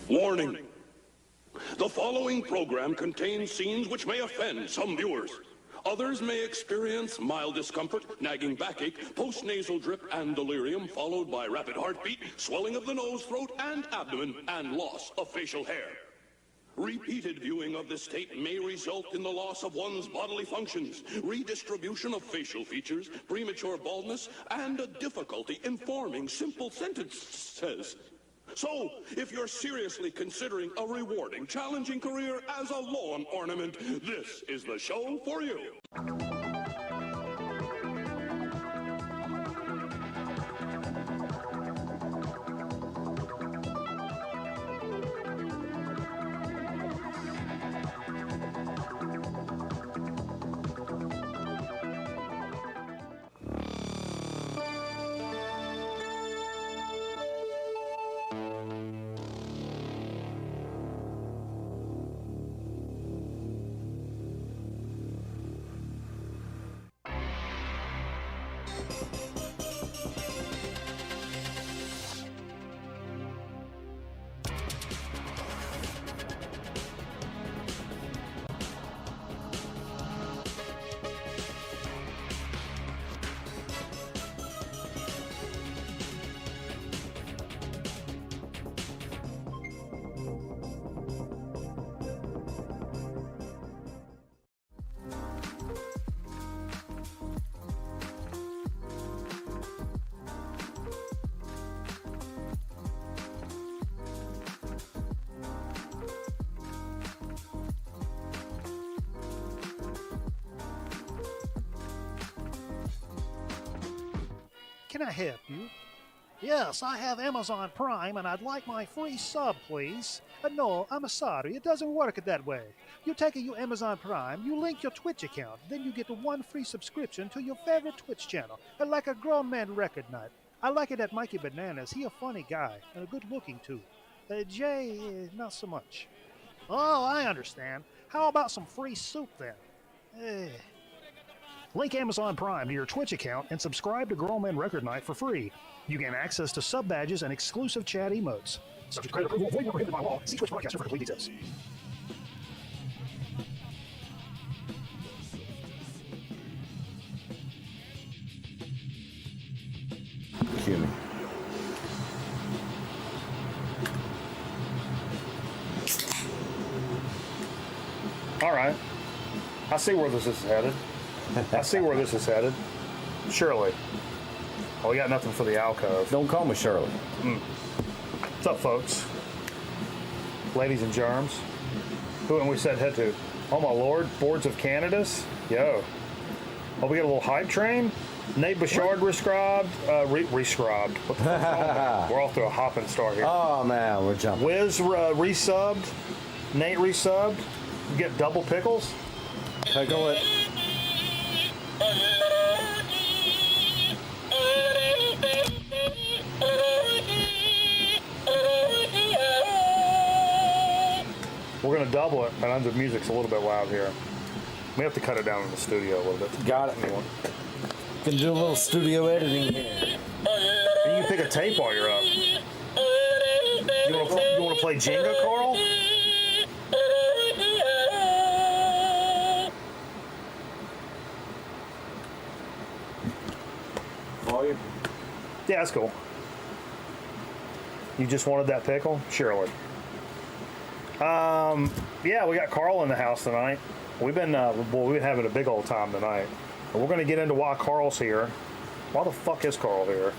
Warning. The following program contains scenes which may offend some viewers. Others may experience mild discomfort, nagging backache, post-nasal drip, and delirium, followed by rapid heartbeat, swelling of the nose, throat, and abdomen, and loss of facial hair. Repeated viewing of this tape may result in the loss of one's bodily functions, redistribution of facial features, premature baldness, and a difficulty in forming simple sentences. So, if you're seriously considering a rewarding, challenging career as a lawn ornament, this is the show for you. can I help you? Yes, I have Amazon Prime and I'd like my free sub, please. No, I'm sorry, it doesn't work that way. You take your Amazon Prime, you link your Twitch account, then you get one free subscription to your favorite Twitch channel, like a grown man record night. I like it at Mikey Bananas. He a funny guy and a good looking too. Jay, not so much. Oh, I understand. How about some free soup then? Link Amazon Prime to your Twitch account and subscribe to Grown Man Record Night for free. You gain access to sub badges and exclusive chat emotes. Subject to credit approval, avoid prohibited by law. See Twitch broadcaster for complete details. Cue me. All right. I see where this is headed. Shirley. Oh, we got nothing for the alcove. Don't call me Shirley. What's up, folks? Ladies and germs. Who and we said head to? Oh my lord, Boards of Canada's? Yo. Oh, we got a little hype train? Nate Bouchard rescribed. Rescribed. What the fuck? We're off to a hopping start here. Oh man, we're jumping. Wiz resubbed. Nate resubbed. You get double pickles. Pickle it. We're gonna double it, and the music's a little bit loud here. We have to cut it down in the studio a little bit. Got it. Can do a little studio editing here. And you can pick a tape while you're up. You wanna play Jenga, Carl? Volume. Yeah, that's cool. You just wanted that pickle? Surely. Yeah, we got Carl in the house tonight. We've been having a big old time tonight. And we're going to get into why Carl's here. Why the fuck is Carl here?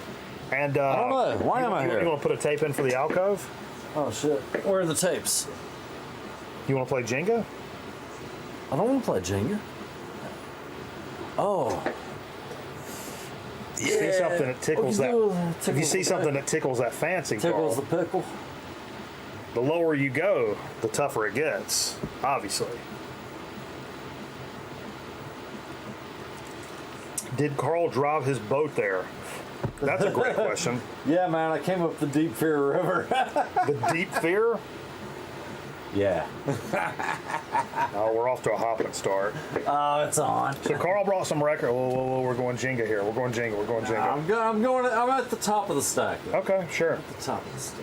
And I don't know. Why am I here? You want to put a tape in for the alcove? Oh shit. Where are the tapes? You want to play Jenga? I don't want to play Jenga. Oh. You see something that tickles that. If you see something that tickles that fancy, tickles Carl, the pickle. the lower you go, the tougher it gets. Obviously. Did Carl drive his boat there? That's a great question. Yeah, man, I came up the Deep Fear River. The Deep Fear? Yeah. Oh, we're off to a hopping start. Oh, it's on. So Carl brought some record. Whoa, we're going Jenga here. We're going Jenga. I'm at the top of the stack. Though. Okay, sure. At the top of the stack.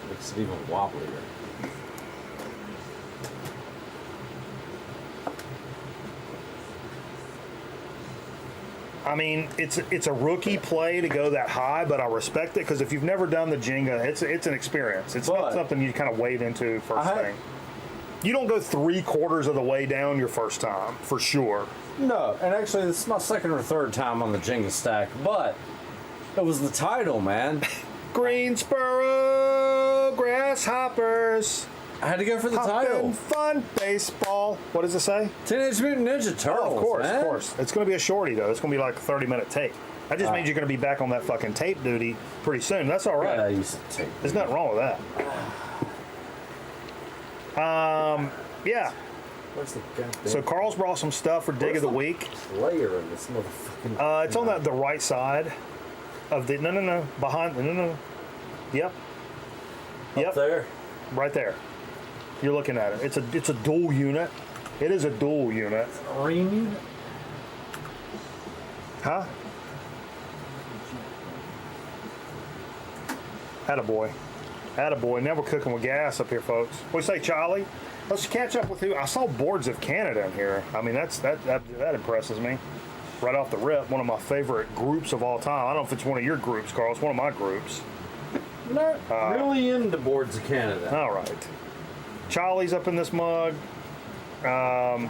Makes it even wobblier. I mean, it's a rookie play to go that high, but I respect it because if you've never done the Jenga, it's an experience. It's not something you kind of wade into first thing. You don't go 3/4 of the way down your first time, for sure. No, and actually this is my second or third time on the Jenga stack, but it was the title, man. Greensboro Grasshoppers. I had to go for the Hoppin' title. Fun baseball. What does it say? Teenage Mutant Ninja Turtles. Of course, man. of course. It's going to be a shorty though. It's going to be like a 30-minute tape. That just means you're going to be back on that fucking tape duty pretty soon. That's all right. Yeah, I used to tape. There's nothing wrong with that. Yeah. Where's the goddamn So Carl's brought some stuff for Dig of the Week. layer in this motherfucking? It's on the right side of the behind. No. Yep. Up there. Right there. You're looking at it. It's a dual unit. It is a dual unit. Green unit. Huh? Attaboy. Now we're cooking with gas up here, folks. What do you say, Charlie? Let's catch up with who. I saw Boards of Canada in here. I mean, that impresses me. Right off the rip, one of my favorite groups of all time. I don't know if it's one of your groups, Carl. It's one of my groups. Not really into Boards of Canada. All right. Charlie's up in this mug. Trying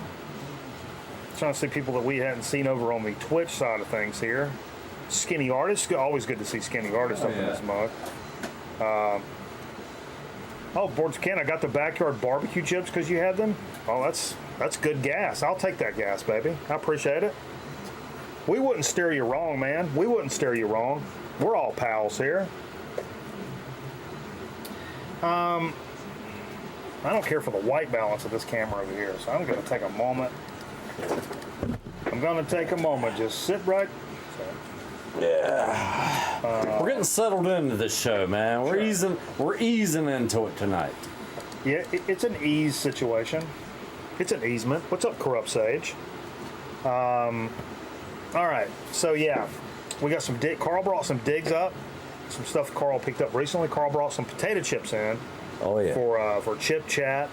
to see people that we hadn't seen over on the Twitch side of things here. Skinny Artist. Always good to see Skinny Artist up in this mug. Boards of Canada. I got the backyard barbecue chips because you had them. Oh, that's good gas. I'll take that gas, baby. I appreciate it. We wouldn't steer you wrong, man. We wouldn't steer you wrong. We're all pals here. I don't care for the white balance of this camera over here, so I'm going to take a moment. Just sit right. Yeah. We're getting settled into this show, man. We're Sure. easing into it tonight. Yeah, it's an ease situation. It's an easement. What's up, Corrupt Sage? All right, so yeah, we got some Carl brought some digs up, some stuff Carl picked up recently. Carl brought some potato chips in. Oh yeah. For chip chat.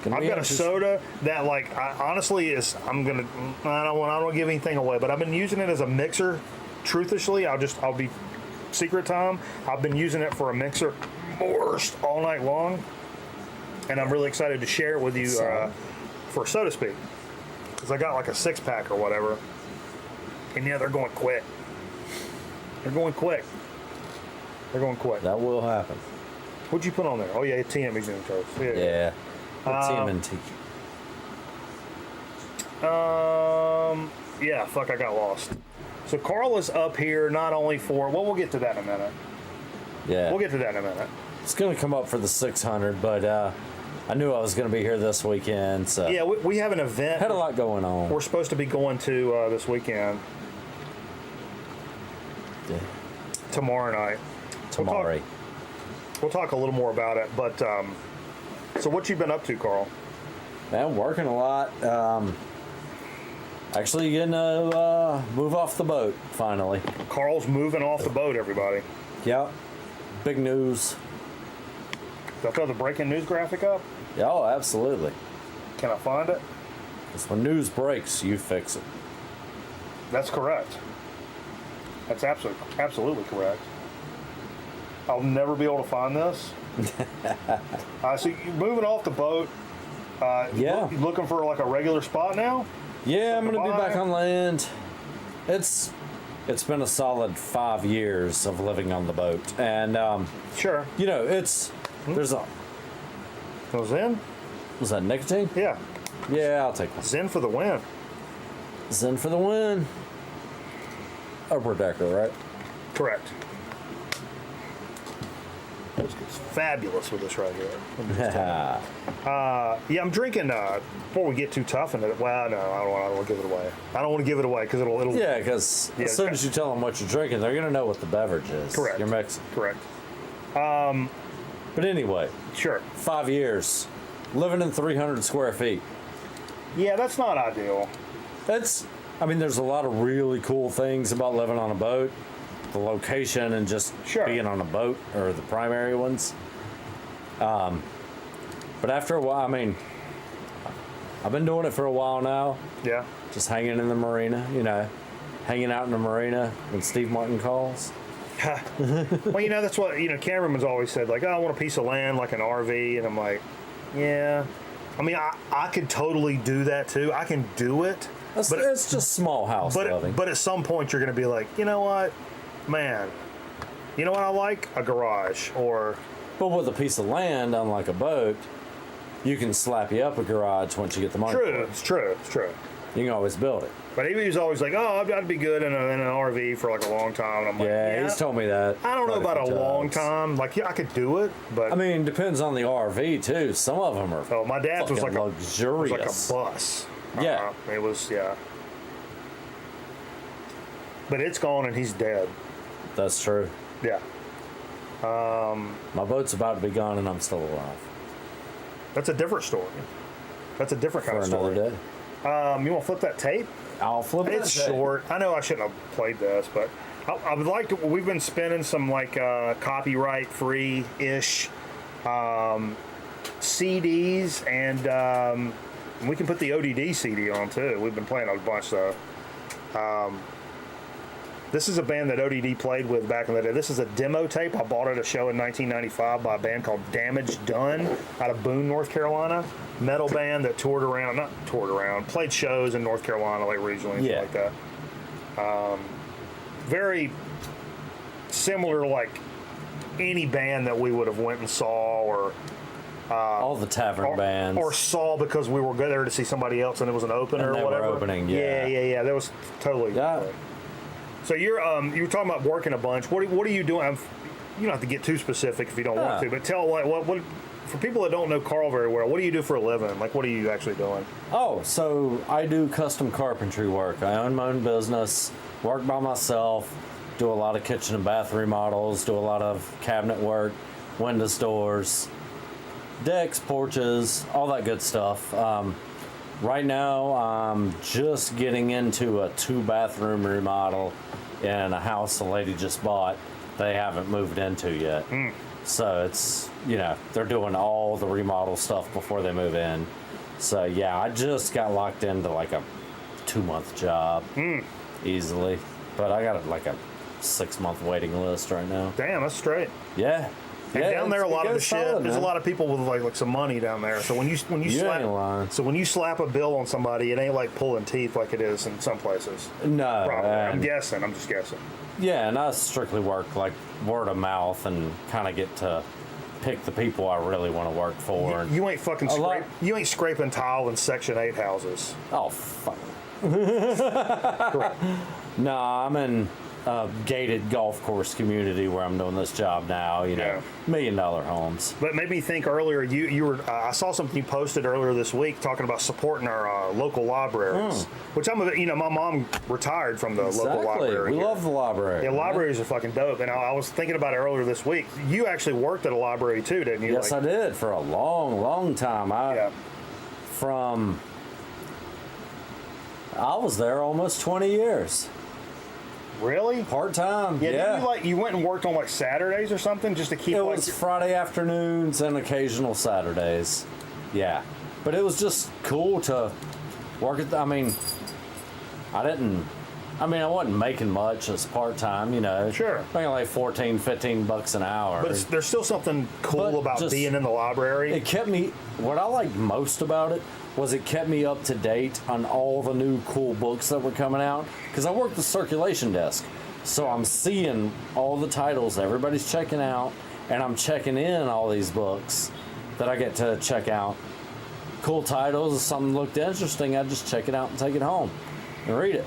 I've got a soda that, like, honestly is. I don't want to give anything away, but I've been using it as a mixer. Truthfully, I'll be secret time. I've been using it for a mixer all night long, and I'm really excited to share it with you for so to speak, because I got like a 6-pack or whatever, and yeah, they're going quick. They're going quick. That will happen. What'd you put on there? Oh yeah, TME's in toast. Yeah. TMNT. Yeah, fuck, I got lost. So Carl is up here not only for, well, we'll get to that in a minute. Yeah. We'll get to that in a minute. It's going to come up for the 600, but I knew I was going to be here this weekend, so. Yeah, we have an event. Had a lot going on. We're supposed to be going to this weekend. Yeah. Tomorrow night. Tomorrow. We'll talk a little more about it, but so what you been up to, Carl? Man, working a lot. Actually getting to move off the boat, finally. Carl's moving off the boat, everybody. Yep. Big news. Did I throw the breaking news graphic up? Oh, absolutely. Can I find it? Because when news breaks, you fix it. That's correct. That's absolutely correct. I'll never be able to find this. So you're moving off the boat. Yeah. You looking for like a regular spot now? Yeah, I'm going to be Goodbye. back on land. It's been a solid 5 years of living on the boat. And, Sure. you know, there's a, So Zen? was that nicotine? Yeah. Yeah, I'll take one. Zen for the win. Zen for the win. Upper decker, right? Correct. This gets fabulous with this right here. Yeah, I'm drinking. Before we get too tough into it, well, no, I don't want to give it away. I don't want to give it away because it'll. Yeah, because as soon as you tell them what you're drinking, they're going to know what the beverage is. Correct. You're mixing. Correct. But anyway, Sure. 5 years, living in 300 square feet. Yeah, that's not ideal. There's a lot of really cool things about living on a boat. The location and just Sure. being on a boat are the primary ones. But after a while, I've been doing it for a while now. Yeah. Just hanging in the marina, hanging out in the marina when Steve Martin calls. Well, that's what cameraman's always said. Like, oh, I want a piece of land, like an RV, and I'm like, yeah. I could totally do that too. I can do it. But it's just small house living. But at some point, you're going to be like, you know what, man? You know what I like? A garage or. But with a piece of land, unlike a boat, you can slap you up a garage once you get the money. for it. It's true. You can always build it. But he was always like, oh, I'd be good in an RV for like a long time. And I'm like, Yeah, he's told me that. I don't know quite about few a long times. time. Like, yeah, I could do it, but Depends on the RV too. Some of them are oh, my dad's was fucking like luxurious. a bus. Yeah. It was, yeah. But it's gone and he's dead. That's true. Yeah. My boat's about to be gone and I'm still alive. That's a different story. That's a different kind For of story. another day. You want to flip that tape? I'll flip it. It's short. I know I shouldn't have played this, but I would like to. We've been spinning some like copyright free ish CDs, and we can put the ODD CD on too. We've been playing a bunch though. This is a band that ODD played with back in the day. This is a demo tape I bought at a show in 1995 by a band called Damage Done out of Boone, North Carolina. Metal band that played shows in North Carolina, like regionally and Yeah. stuff like that. Very similar to like any band that we would have went and saw or All the tavern bands. Or saw because we were there to see somebody else and it was an opener And they or whatever. were opening, yeah. That was totally. Yeah. So you were talking about working a bunch. What are you doing? You don't have to get too specific if you don't want to, but tell what for people that don't know Carl very well. What do you do for a living? Like, what are you actually doing? Oh, so I do custom carpentry work. I own my own business, work by myself, do a lot of kitchen and bath remodels, do a lot of cabinet work, windows, doors, decks, porches, all that good stuff. Right now, I'm just getting into a 2-bathroom remodel in a house the lady just bought. They haven't moved into yet. So it's, they're doing all the remodel stuff before they move in. So yeah, I just got locked into like a 2-month job easily. But I got like a 6-month waiting list right now. Damn, that's straight. Yeah. And down there, a lot of the shit. Solid, there's man. a lot of people with like some money down there. So when you ain't lying. when you slap a bill on somebody, it ain't like pulling teeth like it is in some places. No. Probably. I'm guessing. I'm just guessing. Yeah, and I strictly work like word of mouth and kind of get to pick the people I really want to work for. You ain't fucking you ain't scraping tile in Section 8 houses. Oh, fuck. No, I'm in a gated golf course community where I'm doing this job now, $1 million homes. But it made me think earlier, you were, I saw something you posted earlier this week talking about supporting our local libraries, which my mom retired from the local library. We here. love the library. Yeah, libraries are fucking dope. And I was thinking about it earlier this week. You actually worked at a library too, didn't you? Yes, I did for a long, long time. I was there almost 20 years. Really? Part-time, yeah. Didn't you went and worked on like Saturdays or something just to keep It was Friday afternoons and occasional Saturdays. Yeah. But it was just cool to work at I wasn't making much as part-time, Sure. Making like $14-15 an hour. But there's still something cool about being in the library. It kept me, what I liked most about it was it kept me up to date on all the new cool books that were coming out. Because I worked the circulation desk. So I'm seeing all the titles everybody's checking out, and I'm checking in all these books that I get to check out. Cool titles, if something looked interesting, I'd just check it out and take it home and read it.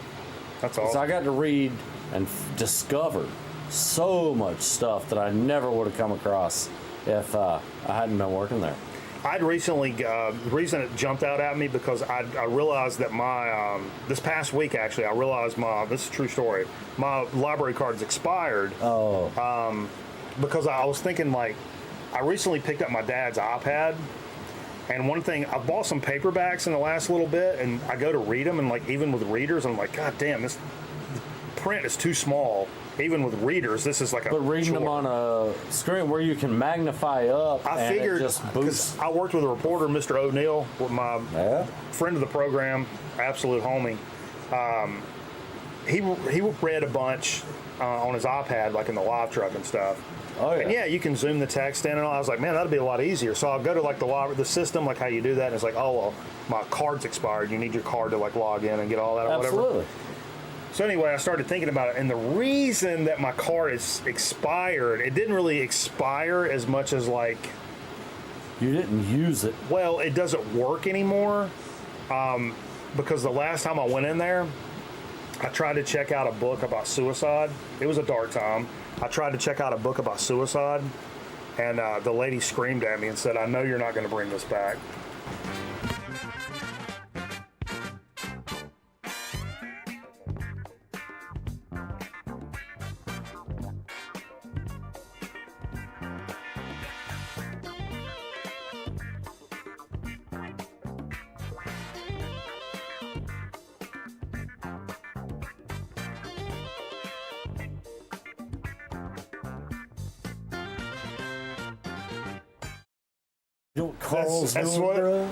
That's all. So I got to read and discover so much stuff that I never would have come across if I hadn't been working there. I'd recently, the reason it jumped out at me because I realized that my, this past week actually, I realized this is a true story, my library card's expired. Because I was thinking I recently picked up my dad's iPad, and one thing, I bought some paperbacks in the last little bit, and I go to read them, and even with readers, I'm like, God damn, this print is too small. Even with readers, this is like a. But reading them on a screen where you can magnify up, I figured, it just boosts. I worked with a reporter, Mr. O'Neill, with my friend of the program, absolute homie. He read a bunch on his iPad, like in the live truck and stuff. Oh yeah. And yeah, you can zoom the text in and all. I was like, man, that'd be a lot easier. So I'll go to the system, like how you do that, and it's like, oh well, my card's expired. You need your card to log in and get all that or whatever. Absolutely. So anyway, I started thinking about it, and the reason that my card is expired, it didn't really expire as much as you didn't use it. Well, it doesn't work anymore, because the last time I went in there, I tried to check out a book about suicide. It was a dark time. I tried to check out a book about suicide, and the lady screamed at me and said, "I know you're not going to bring this back."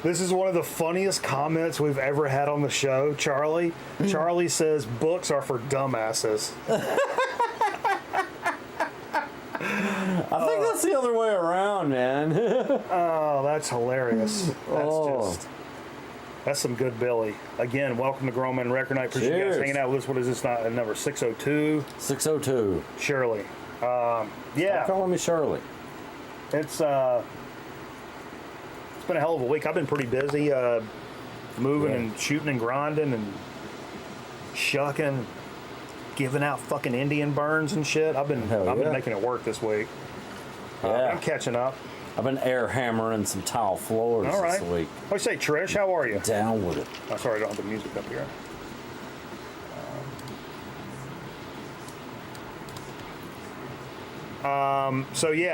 This is one of the funniest comments we've ever had on the show, Charlie. Charlie says books are for dumbasses. I think that's the other way around, man. Oh, that's hilarious. That's some good Billy. Again, welcome to Grown Men Record Night. Appreciate you guys hanging out with us. What is this? Number 602? 602. Shirley. Yeah. Stop calling me Shirley. It's been a hell of a week. I've been pretty busy, moving and shooting and grinding and shucking, giving out fucking Indian burns and shit. I've been making it work this week. I'm catching up. I've been air hammering some tile floors this week. What do you say, Trish? How are you? Down with it. Oh, sorry, I don't have the music up here.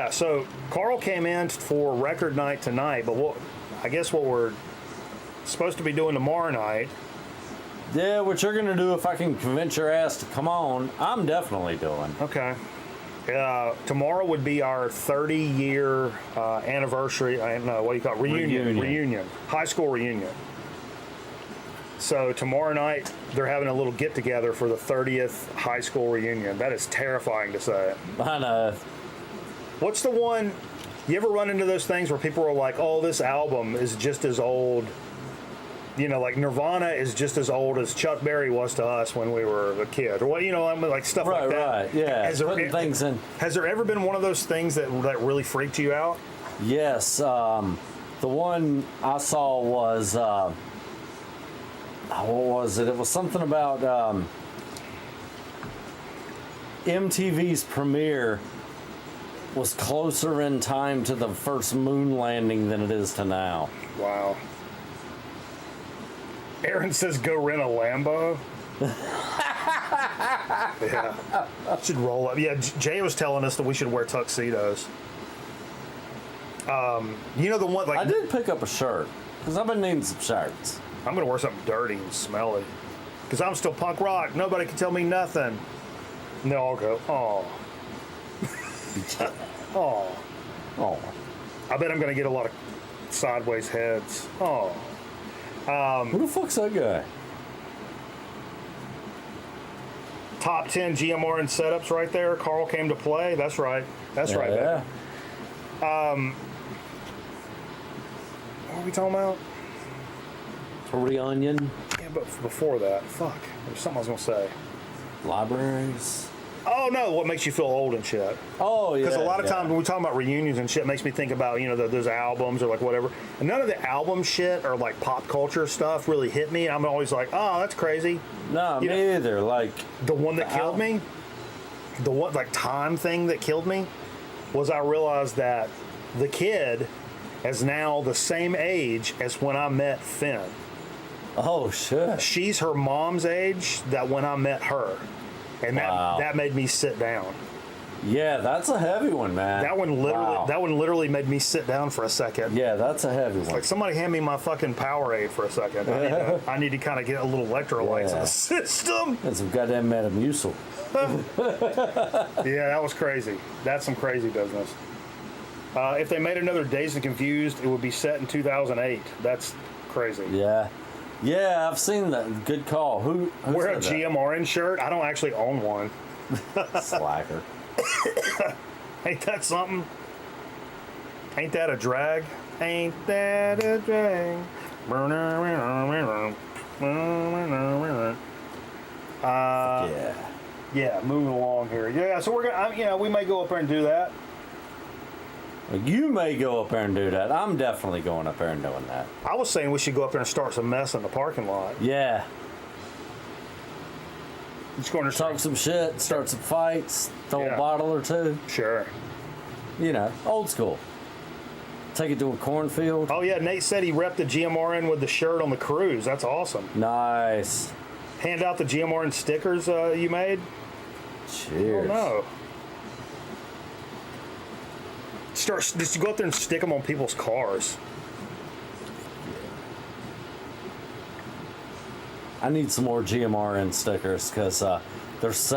So Carl came in for record night tonight, but I guess what we're supposed to be doing tomorrow night. Yeah, what you're gonna do if I can convince your ass to come on, I'm definitely doing. Okay. Tomorrow would be our 30-year anniversary. What do you call it? Reunion. High school reunion. So tomorrow night they're having a little get together for the 30th high school reunion. That is terrifying to say. I know. What's the one? You ever run into those things where people are like, "Oh, this album is just as old." You know, like Nirvana is just as old as Chuck Berry was to us when we were a kid, or what? You know, like stuff like that. Right. Yeah. Putting things in. Has there ever been one of those things that really freaked you out? Yes. The one I saw was. What was it? It was something about MTV's premiere was closer in time to the first moon landing than it is to now. Wow. Aaron says go rent a Lambo. Yeah. Should roll up. Yeah, Jay was telling us that we should wear tuxedos. You know the one like I did pick up a shirt because I've been needing some shirts. I'm gonna wear something dirty and smelly because I'm still punk rock. Nobody can tell me nothing. And they all go, oh, oh, Oh, I bet I'm gonna get a lot of sideways heads. Oh, who the fuck's that guy? top 10 GMR and setups right there. Carl came to play. That's right. That's right. Yeah. What are we talking about? Tortilla onion. Yeah, but before that, fuck. There's something I was gonna say. Libraries. Oh no, what makes you feel old and shit? Oh yeah. Because a lot of times when we talk about reunions and shit, it makes me think about those albums or like whatever. And none of the album shit or like pop culture stuff really hit me. I'm always like, oh, that's crazy. No, me either. Like the one that killed me, the one like time thing that killed me, was I realized that the kid is now the same age as when I met Finn. Oh shit. She's her mom's age that when I met her. And that made me sit down. Yeah, that's a heavy one, man. That one literally made me sit down for a second. Yeah, that's a heavy one. Like somebody hand me my fucking Powerade for a second. I need to kind of get a little electrolytes in the system. And some goddamn Metamucil. Yeah, that was crazy. That's some crazy business. If they made another Dazed and Confused, it would be set in 2008. That's crazy. Yeah. Yeah, I've seen that. Good call. Who Wear a said that? GMRN shirt? I don't actually own one. Slacker. Ain't that something? Ain't that a drag? Ain't that a drag? Yeah, moving along here. Yeah, so we're gonna, we may go up there and do that. You may go up there and do that. I'm definitely going up there and doing that. I was saying we should go up there and start some mess in the parking lot. Yeah. Just going to Talk some shit, start some fights, throw a bottle or two. Sure. Old school. Take it to a cornfield. Oh, yeah, Nate said he repped the GMRN with the shirt on the cruise. That's awesome. Nice. Hand out the GMRN stickers you made? Cheers. Oh, no. Just go up there and stick them on people's cars. I need some more GMRN stickers because there's,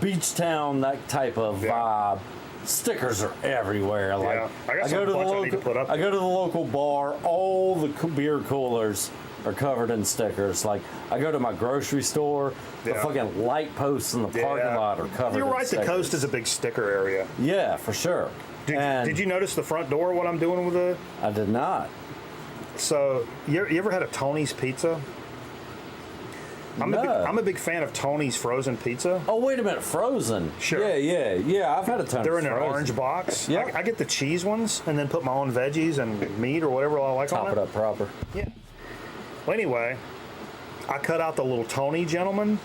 beach town, that type of vibe. Stickers are everywhere. Like I go to the local bar. All the beer coolers are covered in stickers. Like I go to my grocery store. The fucking light posts in the parking lot are covered. You're right. In stickers. The coast is a big sticker area. Yeah, for sure. Did you notice the front door? What I'm doing with it? I did not. So you ever had a Tony's Pizza? I'm a big fan of Tony's frozen pizza. Oh, wait a minute, frozen. Sure. Yeah. I've had a ton. They're in an frozen. orange box. Yeah. I get the cheese ones and then put my own veggies and meat or whatever I like Top on it up proper. Yeah. Well, anyway, I cut out the little Tony gentleman.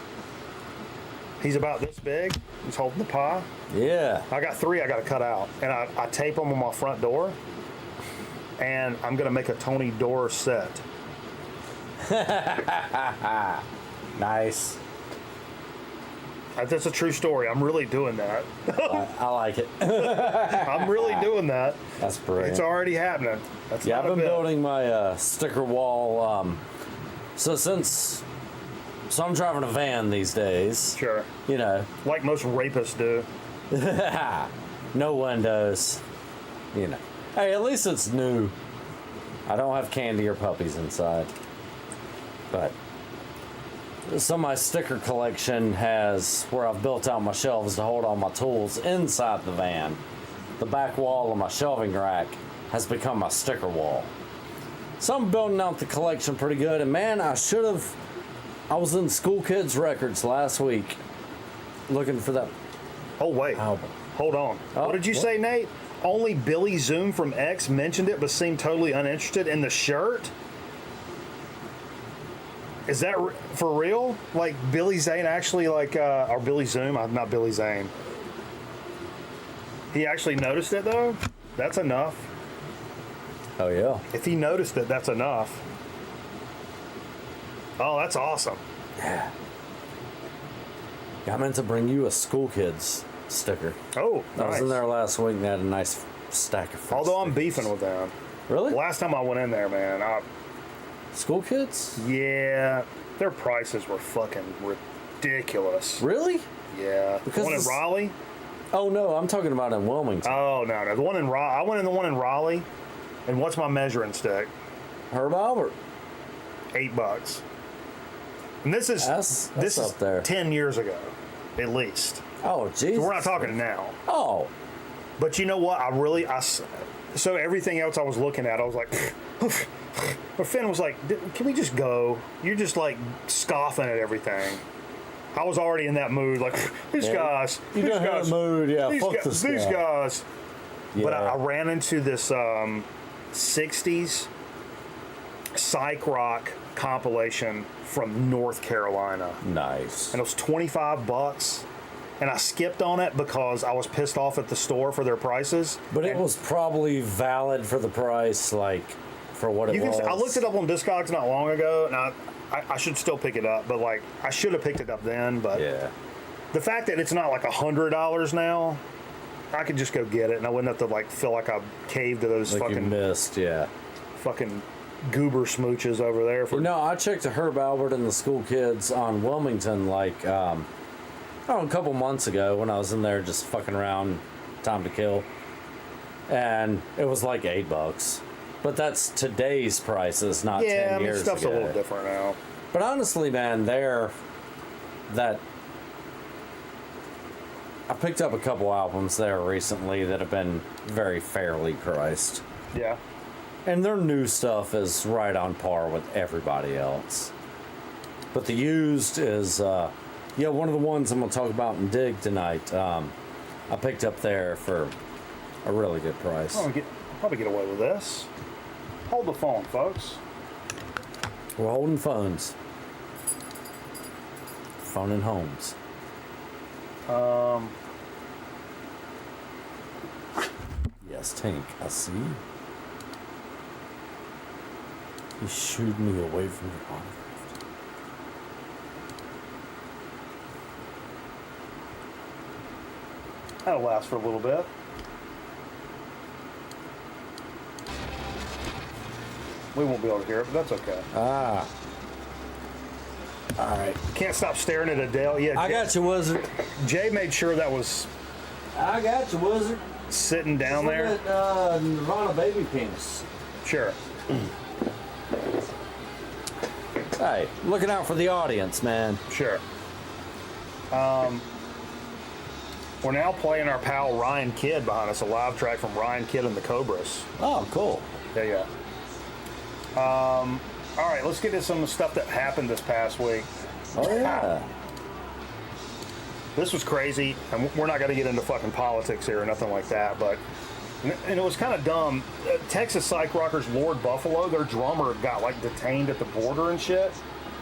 He's about this big. He's holding the pie. Yeah. I got 3 I got to cut out. And I tape them on my front door. And I'm going to make a Tony door set. Nice. That's a true story. I'm really doing that. I like it. I'm really doing that. That's brilliant. It's already happening. That's Yeah, not I've a been bit. building my sticker wall. So I'm driving a van these days. Sure. You know, Like most rapists do. no windows. You know, hey, at least it's new. I don't have candy or puppies inside. But some of my sticker collection has where I've built out my shelves to hold all my tools inside the van. The back wall of my shelving rack has become my sticker wall. So I'm building out the collection pretty good. And man, I was in School Kids Records last week looking for that Oh, wait. album. Hold on. Oh, What did you what? say, Nate? Only Billy Zoom from X mentioned it but seemed totally uninterested in the shirt? Is that for real? Like Billy Zane actually or Billy Zoom? Not Billy Zane. He actually noticed it though? That's enough. Oh yeah. If he noticed it, that's enough. Oh, that's awesome. Yeah, I meant to bring you a School Kids sticker. Oh, I was in nice. there last week and they had a nice stack of free Although I'm stickers. beefing with them. Really? Last time I went in there, man, School Kids? yeah, their prices were fucking ridiculous. Really? Yeah. Because The one in this- Raleigh? Oh no, I'm talking about in Wilmington. Oh, no. The one in Raleigh. I went in the one in Raleigh, and what's my measuring stick? Herb Albert. $8. And this is That's up there. 10 years ago, at least. Oh Jesus. So we're not talking now. Oh. But you know what? So everything else I was looking at, I was like, but Finn was like, can we just go? You're just like scoffing at everything. I was already in that mood, like, these guys. You these don't have guys, a mood, yeah, These, fuck guys, this these guy. guys. Yeah. But I ran into this 60s psych rock compilation from North Carolina. Nice. And it was $25. And I skipped on it because I was pissed off at the store for their prices. But it And was probably valid for the price, like for what it was. I looked it up on Discogs not long ago, and I should still pick it up, but like I should have picked it up then. But Yeah. the fact that it's not like $100 now, I could just go get it, and I wouldn't have to like feel like I caved to those Like you fucking missed, yeah. goober smooches over there. For No, I checked the Herb Albert and the School Kids on Wilmington like a couple months ago when I was in there just fucking around, time to kill, and it was like $8. But that's today's prices, not yeah, 10 I mean years stuff's ago. a little different now. But honestly, man, I picked up a couple albums there recently that have been very fairly priced. Yeah, And their new stuff is right on par with everybody else. But the used is, one of the ones I'm going to talk about in Dig tonight. I picked up there for a really good price. I'll probably get away with this. Hold the phone, folks. We're holding phones. Phoning homes. Yes, Tank, I see. He shooed me away from the bottom. That'll last for a little bit. We won't be able to hear it, but that's okay. Ah. All right. Can't stop staring at Adele. Yeah, I got you, Wizard. Jay made sure that was I got you, Wizard. sitting down there. Look at Nirvana Baby Penis. Sure. Hey, looking out for the audience, man. Sure. We're now playing our pal Ryan Kidd behind us, a live track from Ryan Kidd and the Cobras. Oh, cool. Yeah. All right, let's get into some of the stuff that happened this past week. Oh, yeah. This was crazy, and we're not going to get into fucking politics here or nothing like that, but, and it was kind of dumb. Texas Psych Rockers Lord Buffalo, their drummer got like detained at the border and shit.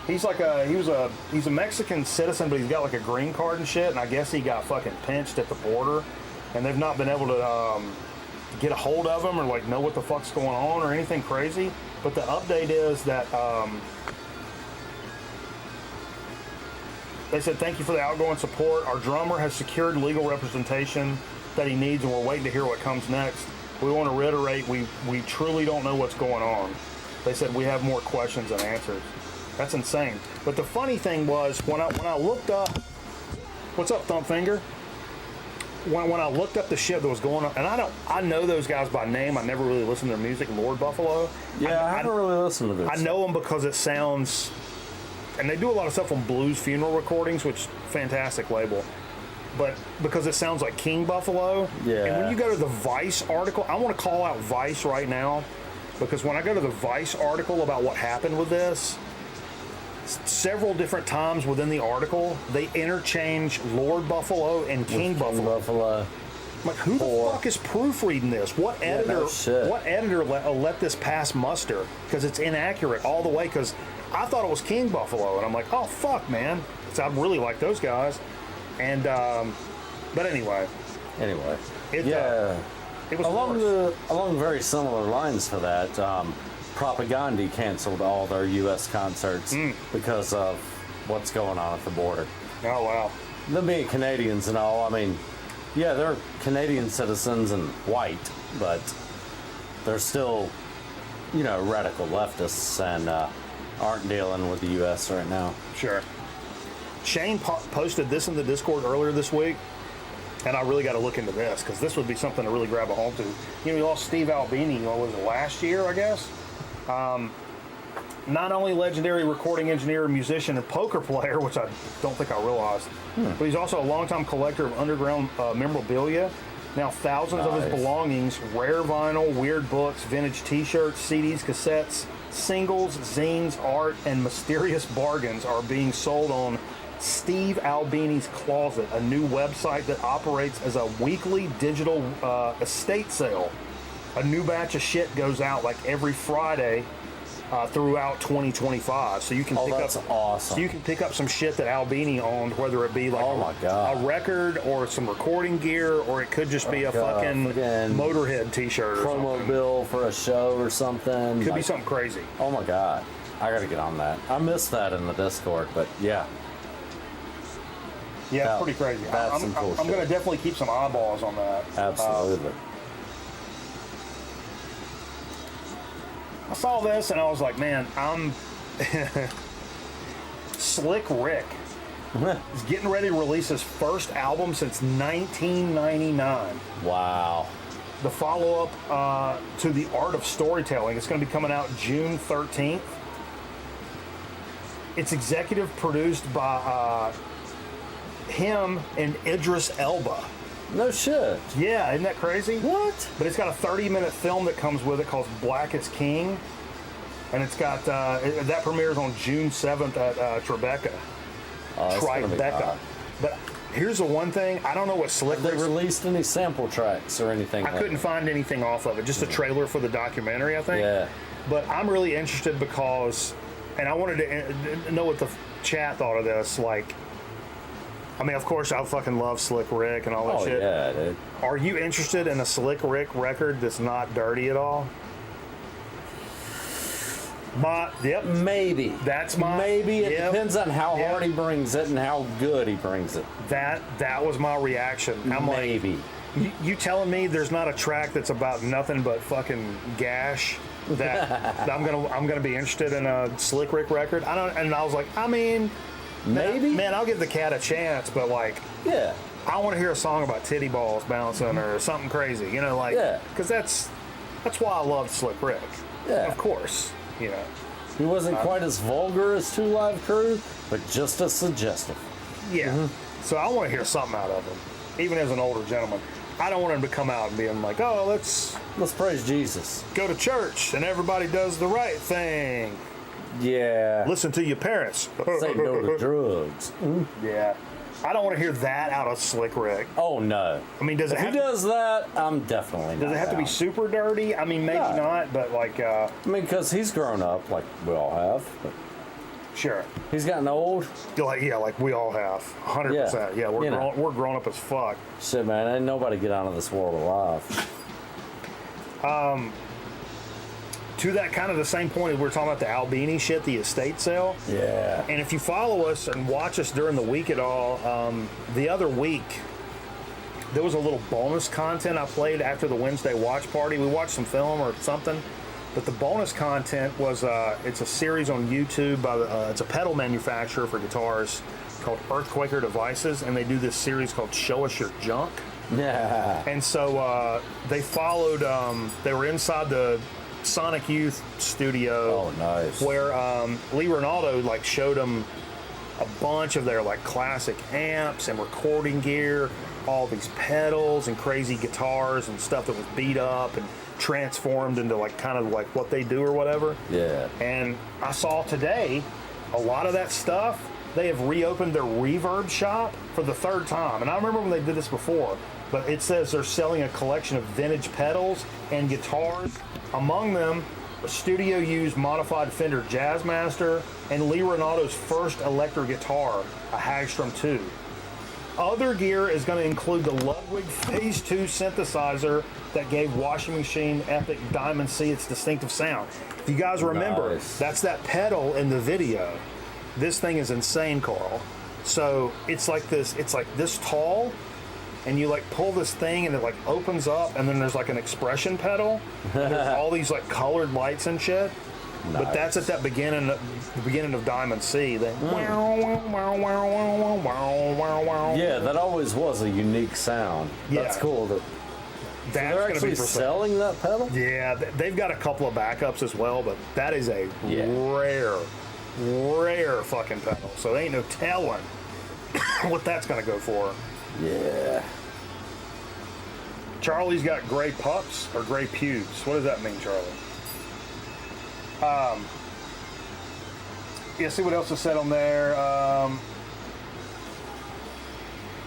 He's like he's a Mexican citizen, but he's got like a green card and shit, and I guess he got fucking pinched at the border, and they've not been able to get a hold of him or like know what the fuck's going on or anything crazy. But the update is that they said, thank you for the outgoing support. Our drummer has secured legal representation that he needs, and we're waiting to hear what comes next. We want to reiterate, we truly don't know what's going on. They said we have more questions than answers. That's insane. But the funny thing was, when I looked up, what's up, Thumpfinger? When I looked up the shit that was going on, and I know those guys by name. I never really listened to their music. Lord Buffalo. Yeah, I haven't really listened to this. I know them because it sounds, and they do a lot of stuff on Blues Funeral Recordings, which fantastic label. But because it sounds like King Buffalo. Yeah. And when you go to the Vice article, I want to call out Vice right now, because when I go to the Vice article about what happened with this, several different times within the article, they interchange Lord Buffalo and King Buffalo. I'm like, who the fuck is proofreading this? What editor? What editor let this pass muster? Because it's inaccurate all the way. Because I thought it was King Buffalo, and I'm like, oh fuck, man. Because I really like those guys. And but anyway. It was along very similar lines for that. Propaganda canceled all their U.S. concerts because of what's going on at the border. Oh, wow. Them being Canadians and all, I mean, yeah, they're Canadian citizens and white, but they're still, radical leftists and aren't dealing with the U.S. right now. Sure. Shane posted this in the Discord earlier this week, and I really got to look into this, because this would be something to really grab a hold to. We lost Steve Albini, what was it, last year, I guess? Not only legendary recording engineer, musician, and poker player, which I don't think I realized, but he's also a longtime collector of underground memorabilia. Now thousands of his belongings, rare vinyl, weird books, vintage t-shirts, CDs, cassettes, singles, zines, art, and mysterious bargains are being sold on Steve Albini's Closet, a new website that operates as a weekly digital estate sale. A new batch of shit goes out like every Friday throughout 2025. So you can awesome. So you can pick up some shit that Albini owned, whether it be like a record or some recording gear, or it could just be a fucking Motorhead t-shirt or promo something. bill for a show or something. Could be something crazy. Oh my god. I gotta get on that. I missed that in the Discord, but yeah. Yeah, it's pretty crazy. That's some cool shit. I'm going to definitely keep some eyeballs on that. Absolutely. I saw this and I was like, man, I'm Slick Rick is getting ready to release his first album since 1999. Wow. The follow-up to The Art of Storytelling. It's going to be coming out June 13th. It's executive produced by him and Idris Elba. No shit. Yeah, isn't that crazy? What? But it's got a 30-minute film that comes with it called Black is King. And it's got, that premieres on June 7th at Tribeca. Tribeca. But here's the one thing, I don't know what Slick Have they released any sample tracks or anything? I couldn't find anything off of it, just a trailer for the documentary, I think. Yeah. But I'm really interested because, and I wanted to know what the chat thought of this, like, I mean, of course, I fucking love Slick Rick and all that shit. Yeah, dude. Are you interested in a Slick Rick record that's not dirty at all? Yep. Maybe. That's my... Maybe. It depends on how hard he brings it and how good he brings it. That was my reaction. I'm maybe. Like, you telling me there's not a track that's about nothing but fucking gash that I'm gonna be interested in a Slick Rick record? And I was like, I mean... Maybe. Man, I'll give the cat a chance, but like, yeah, I want to hear a song about titty balls bouncing or something crazy, like, because that's why I loved Slick Rick. Yeah, of course, He wasn't quite as vulgar as Two Live Crew, but just as suggestive. Yeah. So I want to hear something out of him, even as an older gentleman. I don't want him to come out and being like, oh, let's praise Jesus, go to church and everybody does the right thing. Yeah. Listen to your parents. Say no to drugs. Yeah. I don't want to hear that out of Slick Rick. Oh no. I mean, does it If he have does that, I'm definitely not. does it have to be down. super dirty? I mean, maybe No. not, but like, I mean, because he's grown up, like we all have. But sure. he's gotten old. Yeah, like we all have. 100%. Yeah, You know. we're grown up as fuck. Shit, man, ain't nobody get out of this world alive. To that kind of the same point, we were talking about the Albini shit, the estate sale. Yeah. And if you follow us and watch us during the week at all, the other week, there was a little bonus content I played after the Wednesday watch party. We watched some film or something, but the bonus content was, it's a series on YouTube by it's a pedal manufacturer for guitars called Earthquaker Devices, and they do this series called Show Us Your Junk. Yeah. And so they followed, they were inside the Sonic Youth studio. Oh, nice. Where Lee Ronaldo like showed them a bunch of their like classic amps and recording gear, all these pedals and crazy guitars and stuff that was beat up and transformed into like kind of like what they do or whatever. Yeah. And I saw today a lot of that stuff. They have reopened their reverb shop for the third time. And I remember when they did this before, but it says they're selling a collection of vintage pedals and guitars. Among them, a studio-used modified Fender Jazzmaster and Lee Ronaldo's first electric guitar, a Hagstrom 2. Other gear is going to include the Ludwig Phase 2 synthesizer that gave Washing Machine Epic Diamond C its distinctive sound. If you guys remember, Nice. that's that pedal in the video. This thing is insane, Carl. So it's like this tall, and you like pull this thing and it like opens up, and then there's like an expression pedal. And there's all these like colored lights and shit. But Nice. that's at the beginning of Diamond C. Then Yeah, that always was a unique sound. That's Yeah. cool. That that's they're gonna actually be for sale. selling that pedal? Yeah, they've got a couple of backups as well, but that is a Yeah. rare fucking pedal. So there ain't no telling what that's gonna go for. Yeah. Charlie's got gray pups or gray pubes. What does that mean, Charlie? Yeah, see what else is said on there.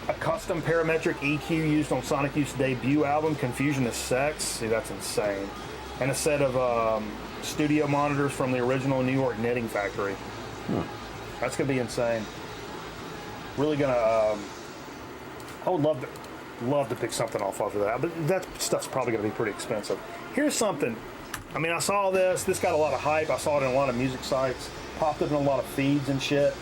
A custom parametric EQ used on Sonic Youth's debut album, Confusion is Sex. See, that's insane. And a set of studio monitors from the original New York Knitting Factory. That's going to be insane. Really going to... I would love to pick something off of that, but that stuff's probably going to be pretty expensive. Here's something. I mean, I saw this. This got a lot of hype. I saw it in a lot of music sites. Popped up in a lot of feeds and shit.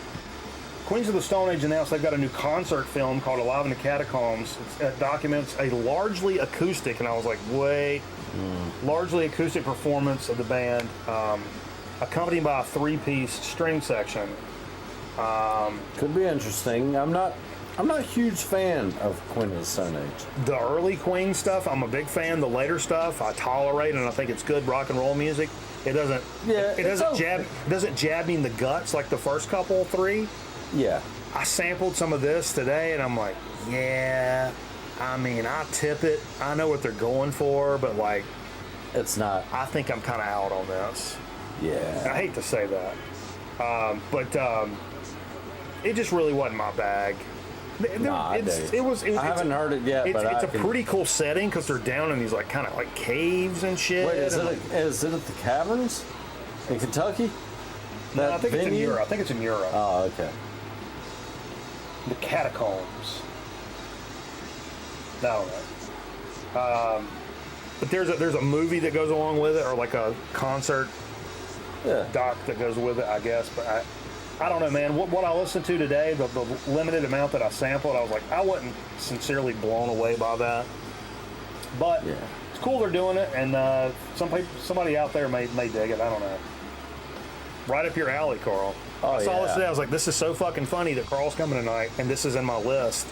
Queens of the Stone Age announced they've got a new concert film called Alive in the Catacombs. It documents a largely acoustic, and I was like, wait, largely acoustic performance of the band, accompanied by a 3-piece string section. Could be interesting. I'm not a huge fan of Queen of the Stone Age. The early Queen stuff, I'm a big fan. The later stuff, I tolerate, and I think it's good rock and roll music. It doesn't. Yeah, it doesn't it's okay. jab. It doesn't jab me in the guts like the first couple 3. Yeah. I sampled some of this today, and I'm like, yeah. I mean, I tip it. I know what they're going for, but like, It's not. I think I'm kind of out on this. Yeah. I hate to say that, but it just really wasn't my bag. Nah, I dig. I haven't heard it yet, but it's I a can- pretty cool setting because they're down in these like kind of like caves and shit. Wait, is and, it at the Caverns in Kentucky? no, I That think it's in venue? Europe. I think it's in Europe. Oh, okay. The catacombs. I don't know. But there's a movie that goes along with it, or like a concert Yeah. doc that goes with it, I guess. But I don't know, man. What I listened to today, the limited amount that I sampled, I was like, I wasn't sincerely blown away by that. But Yeah. it's cool they're doing it, and somebody out there may dig it. I don't know. Right up your alley, Carl. Oh, I saw this yeah. today. I was like, this is so fucking funny that Carl's coming tonight, and this is in my list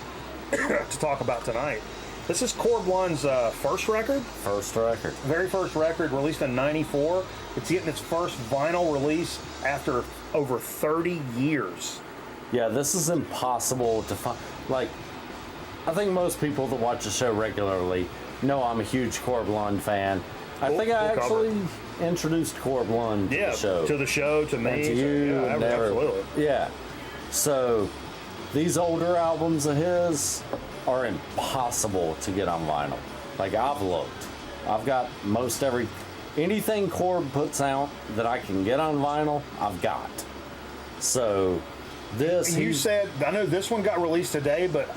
to talk about tonight. This is Cord Blunt's first record. First record. Very first record, released in '94. It's getting its first vinyl release after over 30 years. Yeah, this is impossible to find. Like, I think most people that watch the show regularly know I'm a huge Cord Blunt fan. I Cool- think I cool cover. actually introduced Corb Lund to the show. To the show, to me, and to you, yeah, and absolutely. Yeah. So these older albums of his are impossible to get on vinyl. Like, I've looked. I've got anything Corb puts out that I can get on vinyl, I've got. So You said, I know this one got released today, but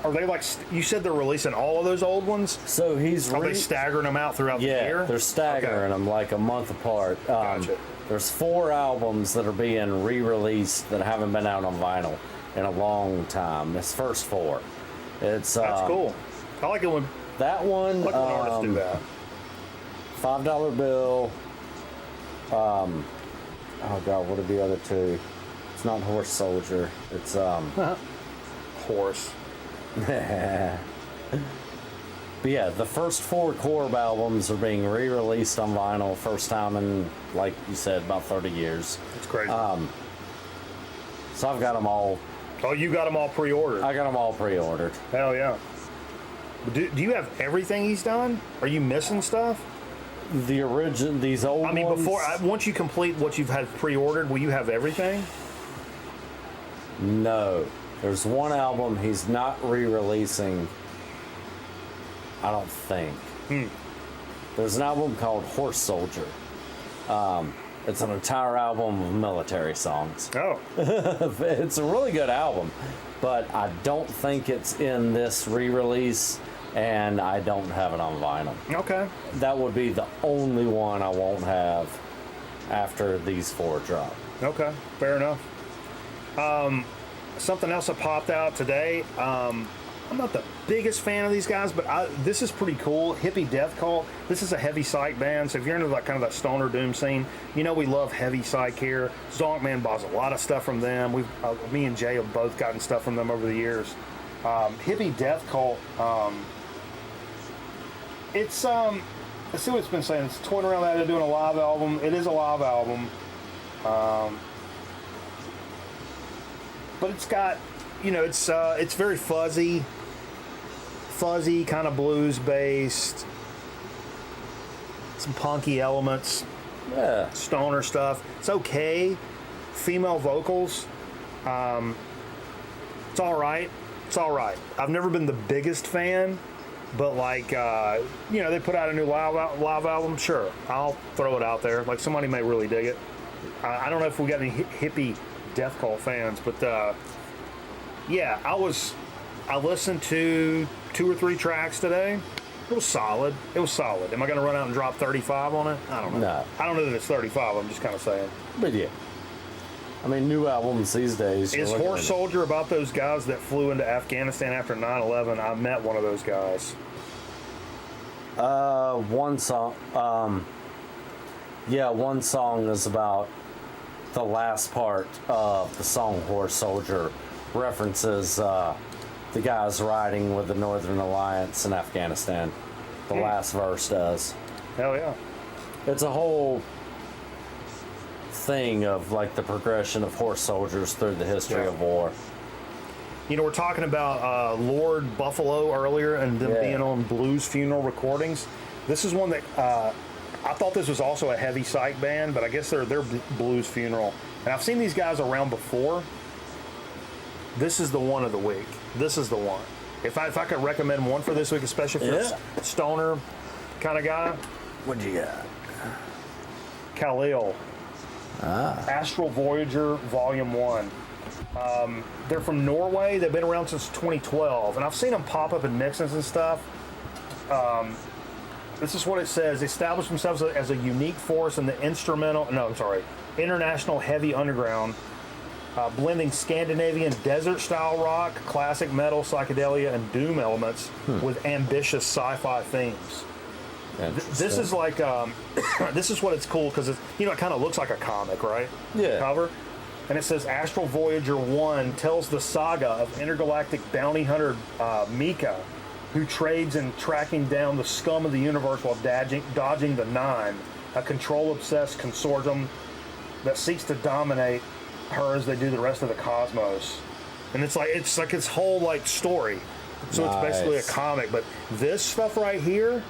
are they like, you said they're releasing all of those old ones? So Are they staggering them out throughout the year? Yeah, they're staggering them like a month apart. Gotcha. There's 4 albums that are being re-released that haven't been out on vinyl in a long time. It's first 4. That's cool. I like it when that one. I like when artists do that. $5 bill. Oh God, what are the other 2? It's not Horse Soldier. It's Horse. But yeah, the first 4 Corb albums are being re-released on vinyl, first time in, like you said, about 30 years. It's crazy. So I've got them all. Oh, you got them all pre-ordered? I got them all pre-ordered. Hell yeah. Do you have everything he's done? Are you missing stuff? The original, these old ones. I mean, once you complete what you've had pre-ordered, will you have everything? No. There's one album he's not re-releasing, I don't think. There's an album called Horse Soldier. It's an entire album of military songs. Oh. It's a really good album, but I don't think it's in this re-release, and I don't have it on vinyl. Okay. That would be the only one I won't have after these 4 drop. Okay, fair enough. Something else that popped out today. I'm not the biggest fan of these guys, but this is pretty cool. Hippie Death Cult. This is a heavy psych band, so if you're into that kind of that stoner doom scene, you know we love heavy psych here. Zonkman buys a lot of stuff from them. Me and Jay have both gotten stuff from them over the years. Hippie Death Cult. It's let's see what it's been saying. It's toying around that they're doing a live album. It is a live album. But it's got, it's very fuzzy, kind of blues based, some punky elements, Yeah. stoner stuff. It's okay. Female vocals, it's all right. It's all right. I've never been the biggest fan, but they put out a new live album. Sure, I'll throw it out there. Like, somebody may really dig it. I don't know if we got any hippie Death Cult fans, but yeah, I listened to 2 or 3 tracks today. It was solid. Am I going to run out and drop 35 on it? I don't know. No. I don't know that it's 35. I'm just kind of saying. But yeah. I mean, new albums these days. Is Horse Soldier about those guys that flew into Afghanistan after 9/11? I met one of those guys. One song. One song is about the last part of the song Horse Soldier references the guys riding with the Northern Alliance in Afghanistan. The last verse does. Hell yeah. It's a whole thing of like the progression of horse soldiers through the history of war. We're talking about Lord Buffalo earlier and them being on Blues Funeral Recordings. This is one that I thought this was also a heavy psych band, but I guess they're Blues Funeral. And I've seen these guys around before. This is the one of the week. This is the one. If I could recommend one for this week, especially for a stoner kind of guy. What do you got? Khalil. Astral Voyager Volume 1. They're from Norway. They've been around since 2012. And I've seen them pop up in mixes and stuff. This is what it says. They established themselves as a unique force in the international heavy underground, blending Scandinavian desert-style rock, classic metal, psychedelia, and doom elements with ambitious sci-fi themes. This is like, this is what it's cool because it kind of looks like a comic, right? Yeah. Cover. And it says Astral Voyager 1 tells the saga of intergalactic bounty hunter Mika, who trades in tracking down the scum of the universe while dodging the Nine, a control-obsessed consortium that seeks to dominate her as they do the rest of the cosmos. And it's like its whole story. So It's basically a comic. But this stuff right here,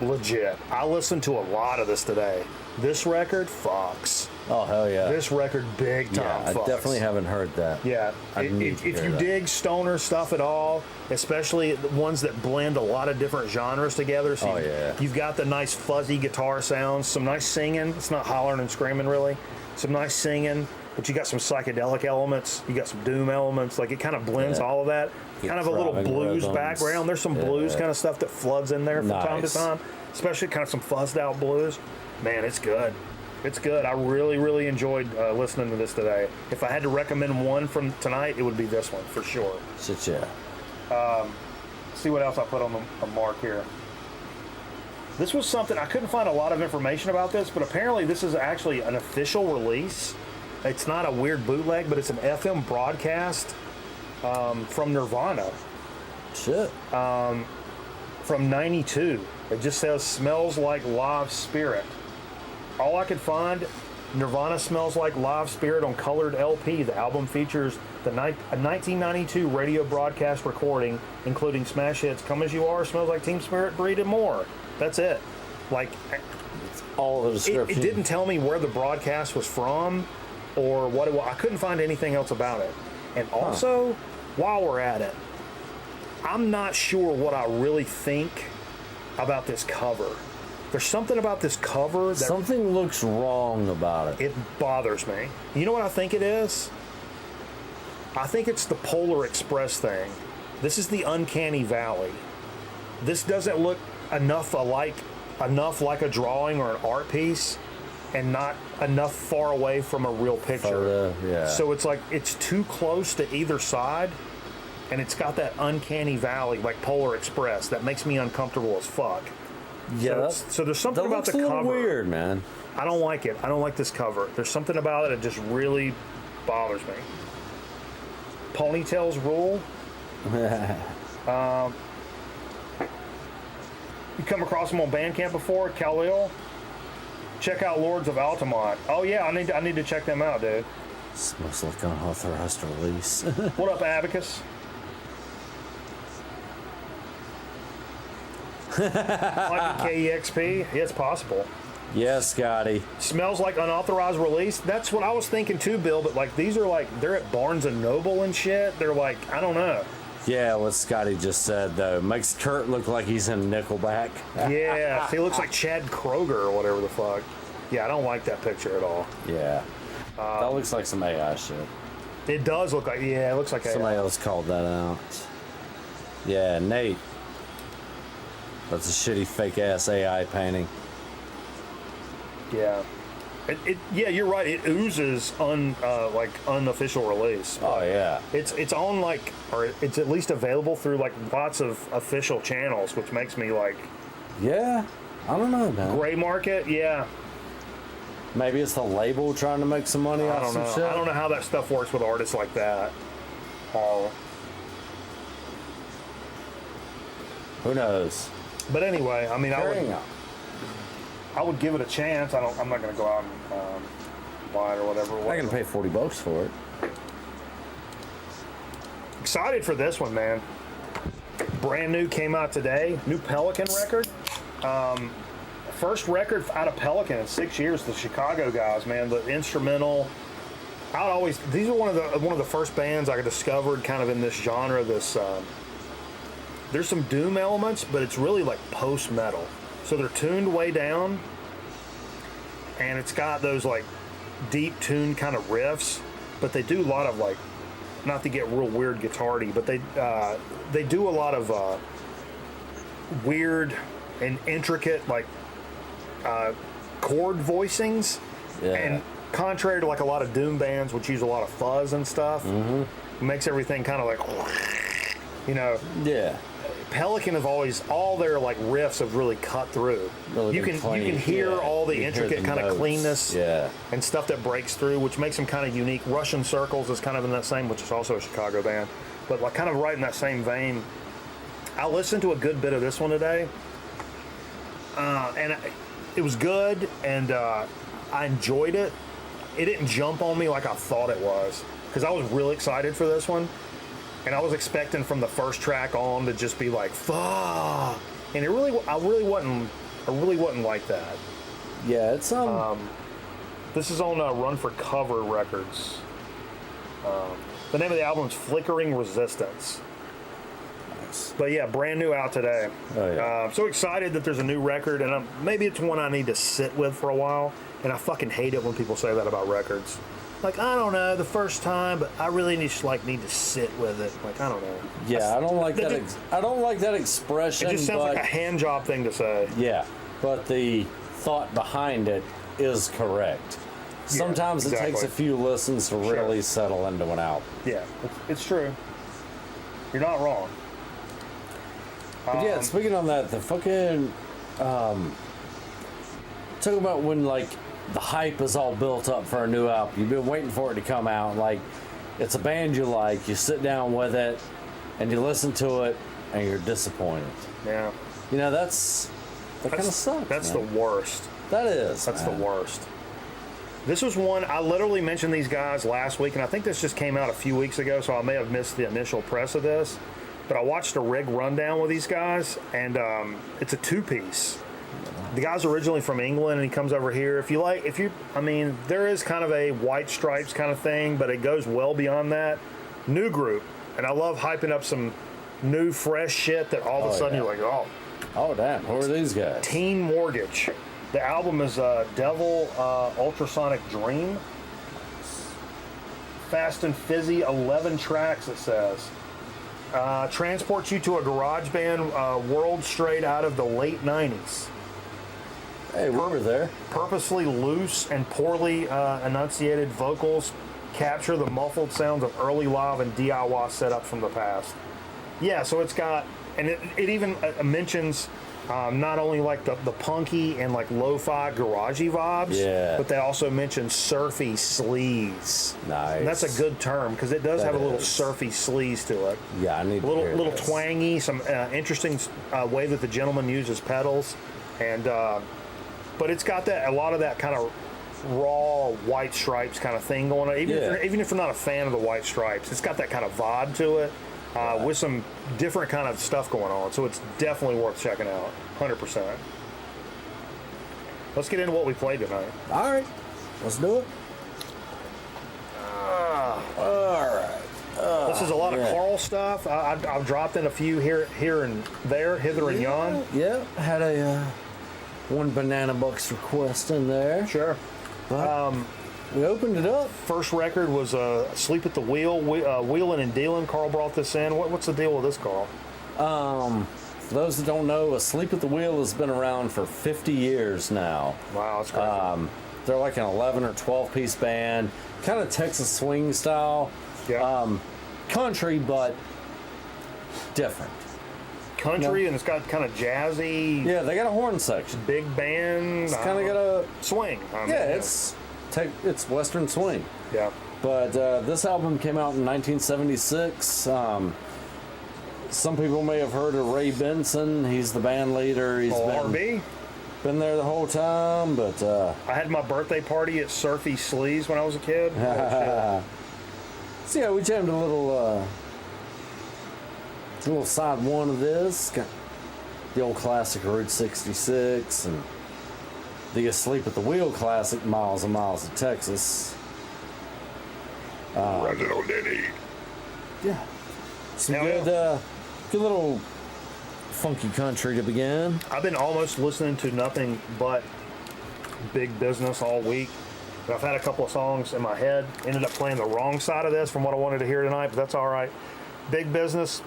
legit. I listened to a lot of this today. This record fucks. Oh, hell yeah. This record big time Yeah, I fucks. definitely haven't heard that. Yeah, if you dig stoner stuff at all, especially the ones that blend a lot of different genres together, so you've got the nice fuzzy guitar sounds, some nice singing. It's not hollering and screaming really. Some nice singing, but you got some psychedelic elements. You got some doom elements. Like it kind of blends all of that. Kind of a little blues rhythms. background. There's some blues kind of stuff that floods in there from time to time, especially kind of some fuzzed out blues. Man, it's good. It's good. I really, really enjoyed listening to this today. If I had to recommend one from tonight, it would be this one for sure. Shit, yeah. See what else I put on the mark here. This was something, I couldn't find a lot of information about this, but apparently this is actually an official release. It's not a weird bootleg, but it's an FM broadcast from Nirvana. Shit. From 92. It just says, "Smells Like Live Spirit." All I could find, Nirvana Smells Like Live Spirit on colored LP. The album features a 1992 radio broadcast recording, including smash hits "Come As You Are," "Smells Like Teen Spirit," "Breed," and more. That's it. Like, all the description. It didn't tell me where the broadcast was from or what it was. I couldn't find anything else about it. And also, while we're at it, I'm not sure what I really think about this cover. There's something about this cover that... Something looks wrong about it. It bothers me. You know what I think it is? I think it's the Polar Express thing. This is the Uncanny Valley. This doesn't look enough like a drawing or an art piece, and not enough far away from a real picture. Photo, yeah. So it's like it's too close to either side, and it's got that Uncanny Valley like Polar Express that makes me uncomfortable as fuck. Yeah. So there's something about the cover. That looks a little weird, man. I don't like it. I don't like this cover. There's something about it that just really bothers me. Ponytails rule. You come across them on Bandcamp before, Khalil? Check out Lords of Altamont. Oh yeah, I need to check them out, dude. Smells like unauthorized release. What up, Abacus? Like KEXP? Yeah, it's possible. Yeah, Scotty. Smells like unauthorized release. That's what I was thinking too, Bill. But like these are like they're at Barnes and Noble and shit. They're like I don't know. Yeah, what Scotty just said though makes Kurt look like he's in Nickelback. Yeah, he looks like Chad Kroger or whatever the fuck. Yeah, I don't like that picture at all. Yeah, that looks like some AI shit. It does look like it looks like somebody AI. else called that out. Yeah, Nate. That's a shitty fake ass AI painting. Yeah. Yeah, you're right. It oozes like unofficial release. Oh yeah. It's on like, or it's at least available through like lots of official channels, which makes me like. Yeah, I don't know, man. Gray market, yeah. Maybe it's the label trying to make some money off some shit. I don't know how that stuff works with artists like that. Who knows? But anyway, I mean, Carrying on. I would give it a chance. I'm not going to go out and buy it or whatever. I'm going to pay $40 for it. Excited for this one, man. Brand new, came out today. New Pelican record. First record out of Pelican in 6 years. The Chicago guys, man. The instrumental. These are one of the first bands I discovered kind of in this genre. There's some doom elements, but it's really like post metal. So they're tuned way down, and it's got those like deep tuned kind of riffs, but they do a lot of like, not to get real weird guitar-y, but they do a lot of weird and intricate like chord voicings. Yeah. And contrary to like a lot of doom bands, which use a lot of fuzz and stuff, it makes everything kind of like, you know. Yeah. Pelican have always, all their like riffs have really cut through. Really you can hear all the intricate kind of cleanness and stuff that breaks through, which makes them kind of unique. Russian Circles is kind of in that same, which is also a Chicago band, but like kind of right in that same vein. I listened to a good bit of this one today, and it was good, and I enjoyed it. It didn't jump on me like I thought it was, because I was really excited for this one. And I was expecting from the first track on to just be like, fuck. And I really wasn't I really wouldn't like that. Yeah, it's This is on Run for Cover Records. The name of the album is Flickering Resistance. nice. But yeah, brand new out today. Oh, yeah. I'm so excited that there's a new record, and maybe it's one I need to sit with for a while. And I fucking hate it when people say that about records. Like, I don't know, the first time, but I really need to sit with it. Like, I don't know. Yeah, I don't like that. I don't like that expression. It just sounds like a hand job thing to say. Yeah, but the thought behind it is correct. Sometimes exactly. it takes a few listens to really settle into an album. Yeah, it's true. You're not wrong. But yeah, speaking on that, the fucking talk about when like the hype is all built up for a new album. You've been waiting for it to come out. Like it's a band you like. You sit down with it and you listen to it and you're disappointed. Yeah. You know that kind of sucks. That's man. the worst. That is. That's man. the worst. This was one, I literally mentioned these guys last week, and I think this just came out a few weeks ago, so I may have missed the initial press of this. But I watched a rig rundown with these guys, and it's a two-piece. The guy's originally from England, and he comes over here. There is kind of a White Stripes kind of thing, but it goes well beyond that. New group, and I love hyping up some new, fresh shit that all of a sudden you're like, oh. Oh, damn. Who are these guys? Teen Mortgage. The album is Devil Ultrasonic Dream. Fast and Fizzy, 11 tracks, it says. Transports you to a garage band world straight out of the late 90s. Hey, we were there. Purposely loose and poorly enunciated vocals capture the muffled sounds of early live and DIY setups from the past. Yeah, so it's got, and it even mentions not only like the punky and like lo-fi garagey vibes, but they also mention surfy sleaze. Nice. And that's a good term because it does have a little surfy sleaze to it. Yeah, I need to hear little this. Twangy, some interesting way that the gentleman uses pedals, and but it's got a lot of that kind of raw White Stripes kind of thing going on. Even if you're not a fan of the White Stripes, it's got that kind of vibe to it. With some different kind of stuff going on. So it's definitely worth checking out, 100%. Let's get into what we played tonight. All right, let's do it. All right. This is a lot of Carl stuff. I've dropped in a few here and there, hither and yon. Yeah, had a one Banana Bucks request in there. Sure. But, we opened it up. First record was Sleep at the Wheel, Wheeling and Dealing. Carl brought this in. What's the deal with this, Carl? For those that don't know, Sleep at the Wheel has been around for 50 years now. Wow, that's crazy. They're like an 11 or 12 piece band, kind of Texas swing style. Yeah. Country, but different. Country, and it's got kind of jazzy. Yeah, they got a horn section. Big band. It's kind of got a swing. It's Western swing. Yeah. But this album came out in 1976. Some people may have heard of Ray Benson. He's the band leader. He's been there the whole time. But I had my birthday party at Surfy Sleaze when I was a kid. So yeah, we jammed a little side one of this. Got the old classic Route 66 and the Asleep at the Wheel classic, Miles and Miles of Texas. Reginald Denny. Yeah. Some good little funky country to begin. I've been almost listening to nothing but Big Business all week. And I've had a couple of songs in my head. Ended up playing the wrong side of this from what I wanted to hear tonight, but that's all right. Big Business.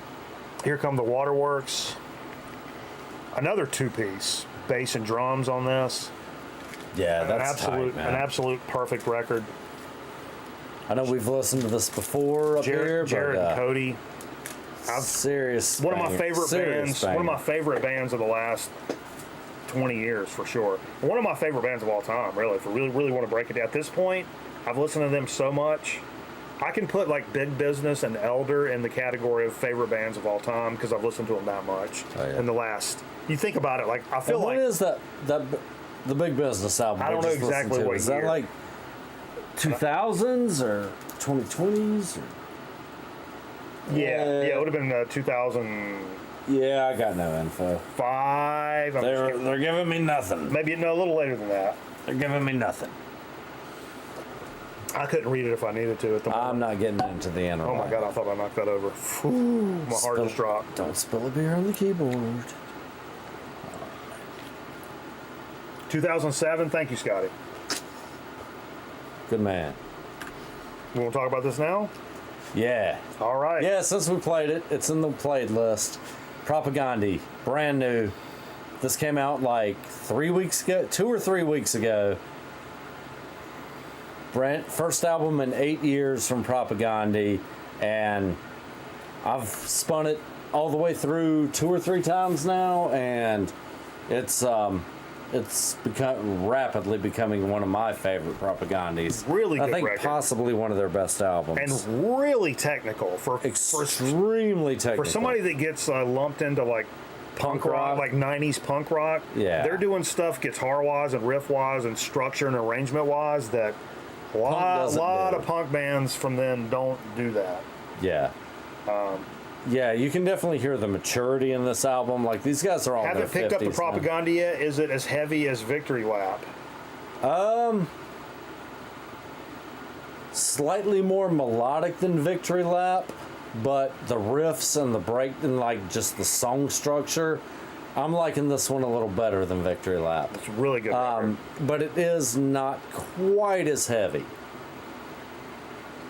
Here Come the Waterworks. Another two-piece. Bass and drums on this. Yeah, that's tight, man. An absolute perfect record. I know we've listened to this before up here, Jared but and Cody. Serious. One of my favorite bands. Banger. One of my favorite bands of the last 20 years for sure. One of my favorite bands of all time, really. If I really want to break it down. At this point, I've listened to them so much. I can put like Big Business and Elder in the category of favorite bands of all time because I've listened to them that much in the last. You think about it, like I feel like. What is that the Big Business album? I don't know exactly what is year. that like 2000s or 2020s? Yeah, it would have been 2000. Yeah, I got no info. 5. I'm just kidding. They're giving me nothing. Maybe no, a little later than that. They're giving me nothing. I couldn't read it if I needed to at the moment. I'm not getting into the internet. Oh my god, I thought I knocked that over. Whew, my heart just dropped. Don't spill a beer on the keyboard. 2007, thank you, Scotty. Good man. We want to talk about this now? Yeah. All right. Yeah, since we played it, it's in the played list. Propaganda, brand new. This came out like 3 weeks ago, 2 or 3 weeks ago. First album in 8 years from Propaganda, and I've spun it all the way through 2 or 3 times now, and it's rapidly becoming one of my favorite Propagandas. Really good I think record. possibly one of their best albums. And really technical Extremely technical. for somebody that gets lumped into like punk rock, like 90s punk rock. Yeah. They're doing stuff guitar wise and riff wise and structure and arrangement wise that a lot of punk bands from then don't do that. Yeah. Yeah, you can definitely hear the maturity in this album. Like, these guys are all in their 50s. Haven't picked up the now. Propaganda yet. Is it as heavy as Victory Lap? Slightly more melodic than Victory Lap, but the riffs and the break and like just the song structure, I'm liking this one a little better than Victory Lap. It's a really good record. But it is not quite as heavy.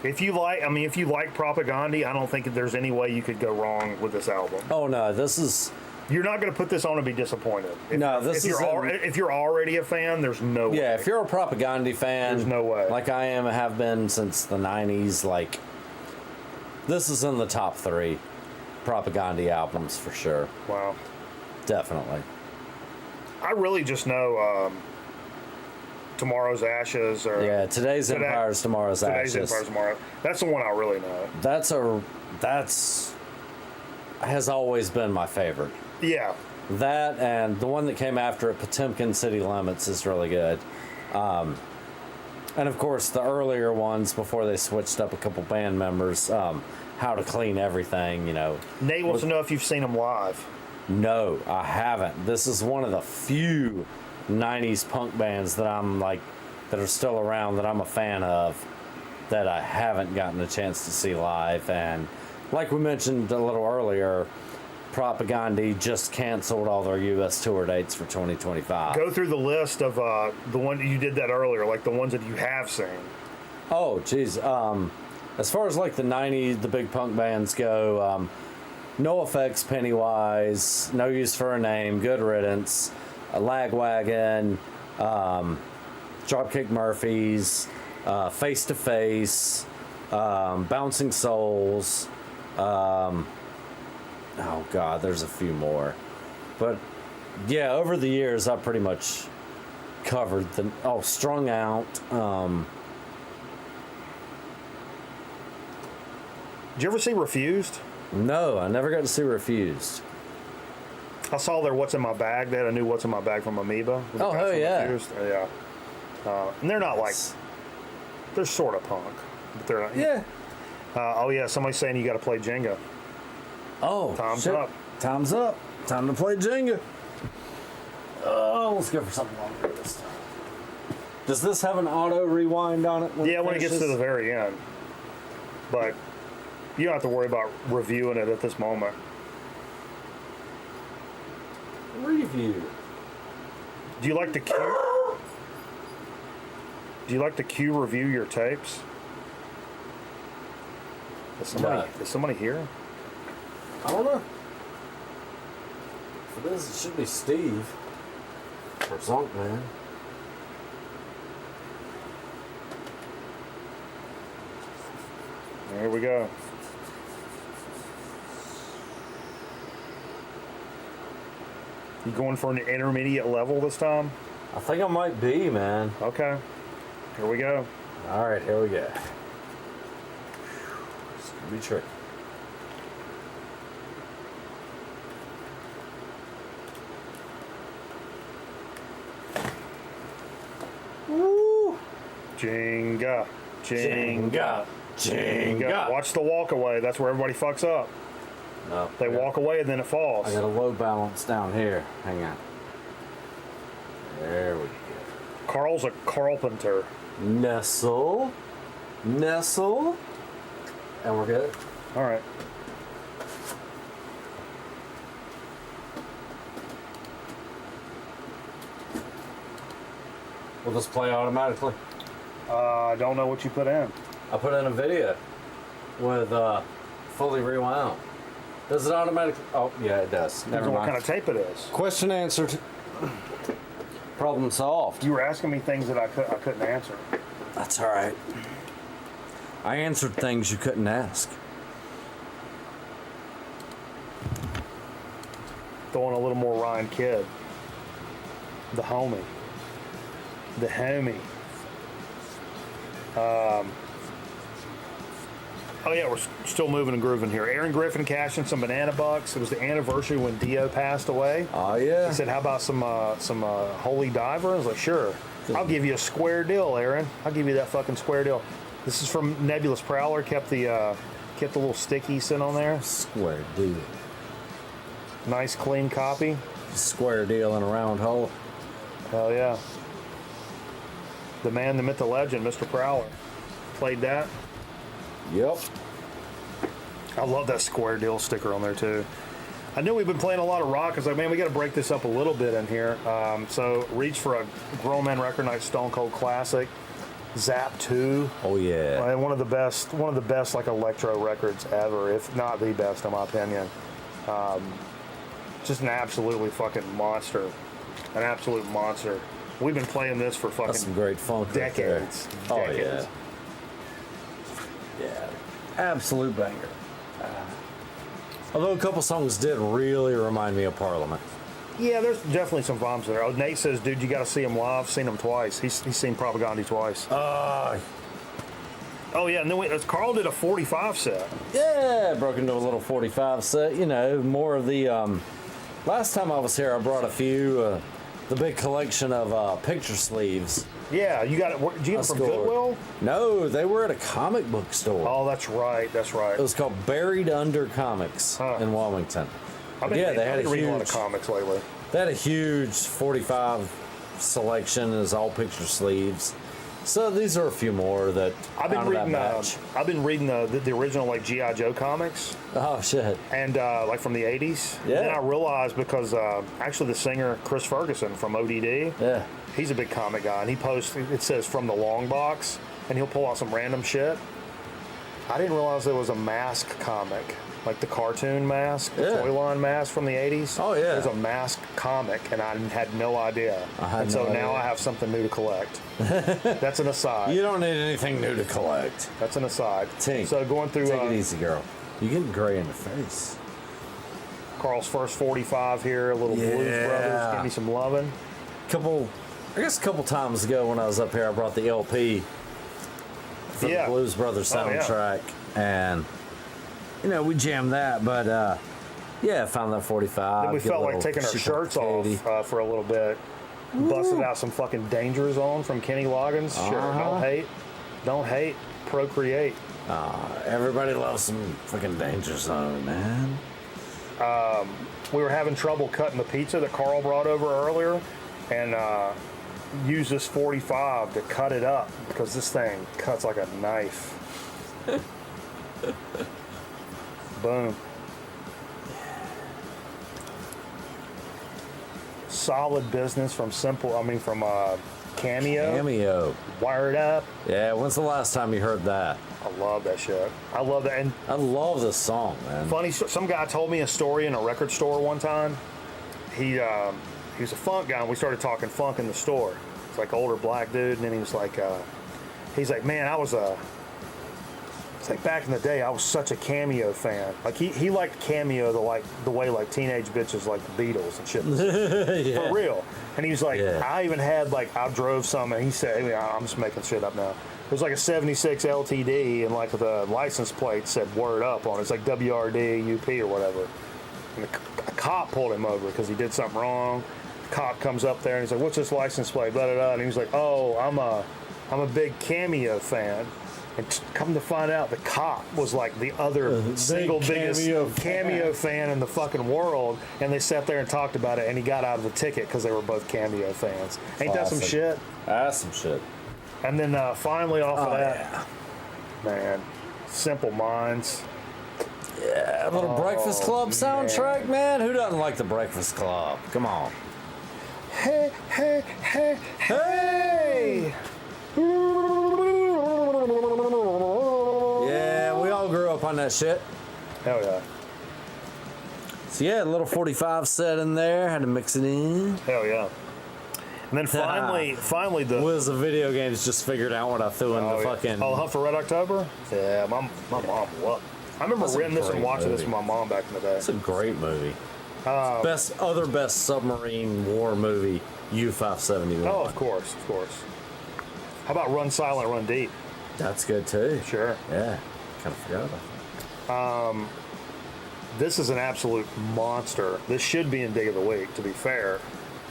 If you like Propaganda, I don't think there's any way you could go wrong with this album. Oh no, this is. You're not going to put this on and be disappointed. If you're already a fan, there's no way. Yeah, if you're a Propaganda fan, There's no way. Like I am, have been since the '90s. Like, this is in the top 3 Propaganda albums for sure. Wow. Definitely. I really just know Tomorrow's Ashes or Today's Empire's Tomorrow's Ashes. Today's Empire's Tomorrow. That's the one I really know. That's has always been my favorite. Yeah. That and the one that came after it, Potemkin City Limits, is really good. And of course, the earlier ones before they switched up a couple band members, How to Clean Everything, you know. Nate wants to know if you've seen them live. No, I haven't. This is one of the few 90s punk bands that that are still around that I'm a fan of that I haven't gotten a chance to see live. And like we mentioned a little earlier, Propaganda just canceled all their U.S. tour dates for 2025. Go through the list of the one you did that earlier, like the ones that you have seen. Oh, geez. As far as like the 90s, the big punk bands go, NoFX, Pennywise, No Use for a Name, Good Riddance, Lagwagon, Dropkick Murphys, Face to Face, Bouncing Souls. Oh God, there's a few more. But yeah, over the years, I've pretty much covered Strung Out. Did you ever see Refused? No, I never got to see Refused. I saw their What's in My Bag. They had a new What's in My Bag from Amoeba. Oh, hell yeah. Refused. Yeah. And they're not like, they're sort of punk. But they're not. Yeah. Oh, yeah, somebody's saying you got to play Jenga. Oh, Time's shit. up. Time's up. Time to play Jenga. Oh, let's go for something longer this time. Does this have an auto rewind on it? Yeah, when it gets to the very end. But you don't have to worry about reviewing it at this moment. Review. Do you like to cue review your tapes? Is somebody here? I don't know. If it is, it should be Steve. Or Zonk Man. Here we go. You going for an intermediate level this time? I think I might be, man. Okay. Here we go. All right, here we go. It's gonna be tricky. Woo! Jenga. Jenga. Jenga. Jenga. Watch the walk away. That's where everybody fucks up. No, They walk away and then it falls. I got a low balance down here. Hang on. There we go. Carl's a carpenter. Nestle. Nestle. And we're good. All right. Will this play automatically? I don't know what you put in. I put in a video with fully rewound. Does it automatically? Oh, yeah, it does. Depends Never on what mind. kind of tape it is. Question answered. Problem solved. You were asking me things that I couldn't answer. That's all right. I answered things you couldn't ask. Throwing a little more Ryan Kidd. The homie. The homie. Oh yeah, we're still moving and grooving here. Aaron Griffin cashing some banana bucks. It was the anniversary when Dio passed away. Oh yeah. He said, "How about some Holy Diver?" I was like, "Sure, I'll give you a square deal, Aaron. I'll give you that fucking square deal." This is from Nebulous Prowler. Kept the little sticky sitting on there. Square deal. Nice clean copy. Square deal in a round hole. Hell yeah. The man, the myth, the legend, Mr. Prowler. Played that. Yep. I love that square deal sticker on there too. I knew we've been playing a lot of rock. I was like, man, we got to break this up a little bit in here. So reach for a Grown Man Record Night Stone Cold Classic, Zap 2. Oh yeah. One of the best like electro records ever, if not the best in my opinion. Just an absolutely fucking monster, an absolute monster. We've been playing this for fucking That's some great funk. decades. Right there. Decades. Oh yeah. Yeah. Absolute banger. Although a couple songs did really remind me of Parliament. Yeah, there's definitely some vibes there. Oh, Nate says, dude, you got to see him live. Seen him twice. He's seen Propaganda twice. Oh yeah, and then Carl did a 45 set. Yeah, broke into a little 45 set. You know, more of the. Last time I was here, I brought a few. The big collection of picture sleeves. Yeah, you got it. Did you get them from Goodwill? No, they were at a comic book store. Oh, that's right. That's right. It was called Buried Under Comics in Wilmington. I've been reading a lot of comics lately. They had a huge 45 selection as all picture sleeves. So these are a few more that I've been reading the original like G.I. Joe comics. Oh shit! And like from the '80s. Yeah. And then I realized because actually the singer Chris Ferguson from ODD. Yeah. He's a big comic guy, and he posts. It says from the long box, and he'll pull out some random shit. I didn't realize there was a Mask comic, like the cartoon Mask, the toy line Mask from the '80s. Oh yeah. There's a Mask comic, and I had no idea. Now I have something new to collect. That's an aside. You don't need anything new to collect. That's an aside. Tink. So going through. Take it easy, girl. You're getting gray in the face. Carl's first 45 here, a little Blues Brothers, give me some loving. I guess a couple times ago when I was up here, I brought the LP for the Blues Brothers soundtrack, and you know we jammed that. But I found that 45. Then we felt like taking our shirts off for a little bit. Busted out some fucking Danger Zone from Kenny Loggins. Sure, don't hate, procreate. Everybody loves some fucking Danger Zone, man. We were having trouble cutting the pizza that Carl brought over earlier, and used this 45 to cut it up because this thing cuts like a knife. Boom. Solid business from Cameo. Cameo. Wired Up. Yeah, when's the last time you heard that? I love that shit. I love that. And I love this song, man. Funny, some guy told me a story in a record store one time. He was a funk guy, and we started talking funk in the store. It's like an older black dude, and then he was like, man, it's like back in the day, I was such a Cameo fan. Like he liked Cameo the way like teenage bitches like the Beatles and shit. Yeah. For real. And he was like, I even had I drove some, and he said, I'm just making shit up now. It was like a 76 LTD, and like the license plate said "Word Up" on it. It's like WRD UP or whatever. And a cop pulled him over because he did something wrong. The cop comes up there and he's like, "What's this license plate?" Blah blah blah. And he was like, "Oh, I'm a big Cameo fan." And come to find out, the cop was like the other single biggest cameo fan in the fucking world. And they sat there and talked about it, and he got out of the ticket because they were both cameo fans. Ain't that some shit? That's some shit. And then finally off of that, man, Simple Minds. Yeah, a little Breakfast Club soundtrack, man. Who doesn't like the Breakfast Club? Come on. Hey, hey, hey, hey! Yeah, we all grew up on that shit. Hell yeah. So yeah, a little 45 set in there. Had to mix it in. Hell yeah. And then finally the Wiz of video games just figured out what I threw in the fucking. Oh, Hunt for Red October? Yeah, my mom loved. I remember renting this and watching this with my mom back in the day. It's a great movie. Best submarine war movie, U-571. Oh, of course. How about Run Silent, Run Deep? That's good too. Sure. Yeah, kind of forgot about that. This is an absolute monster. This should be in Dig of the Week, to be fair.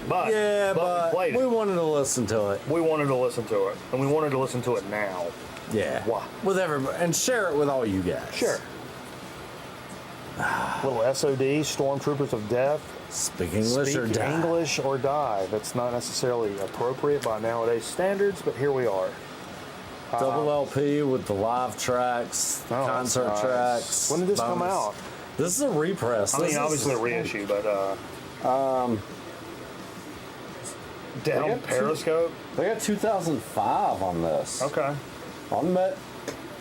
But but we played we it. wanted to listen to it. We wanted to listen to it, and we wanted to listen to it now. Yeah. Why? With everybody, and share it with all you guys. Sure. Little SOD, Stormtroopers of Death. Speak English or Speak die. English or die. That's not necessarily appropriate by nowadays standards, but here we are. Double LP with the live tracks, Oh, concert that's nice. tracks. When did this come bonus. out? This is a repress. I mean, obviously a reissue, but Dead on Periscope. They got 2005 on this. Okay. On Met.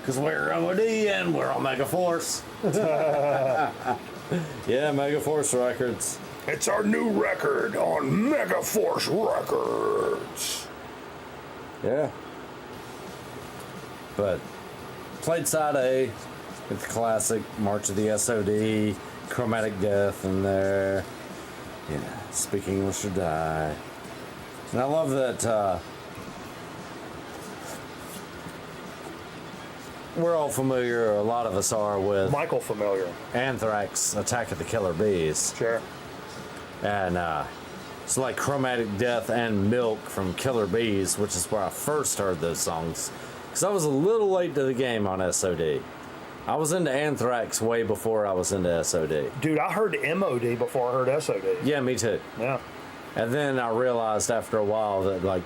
Because we're MOD and we're on Megaforce. Yeah, Megaforce Records. It's our new record on Megaforce Records. Yeah. But played side A with the classic March of the SOD, Chromatic Death in there. Yeah, Speak English or Die. And I love that we're all familiar, a lot of us are, with Michael familiar. Anthrax Attack of the Killer Bees. Sure. And it's like Chromatic Death and Milk from Killer Bees, which is where I first heard those songs. Because I was a little late to the game on SOD. I was into Anthrax way before I was into SOD. Dude, I heard MOD before I heard SOD. Yeah, me too. Yeah. And then I realized after a while that, like,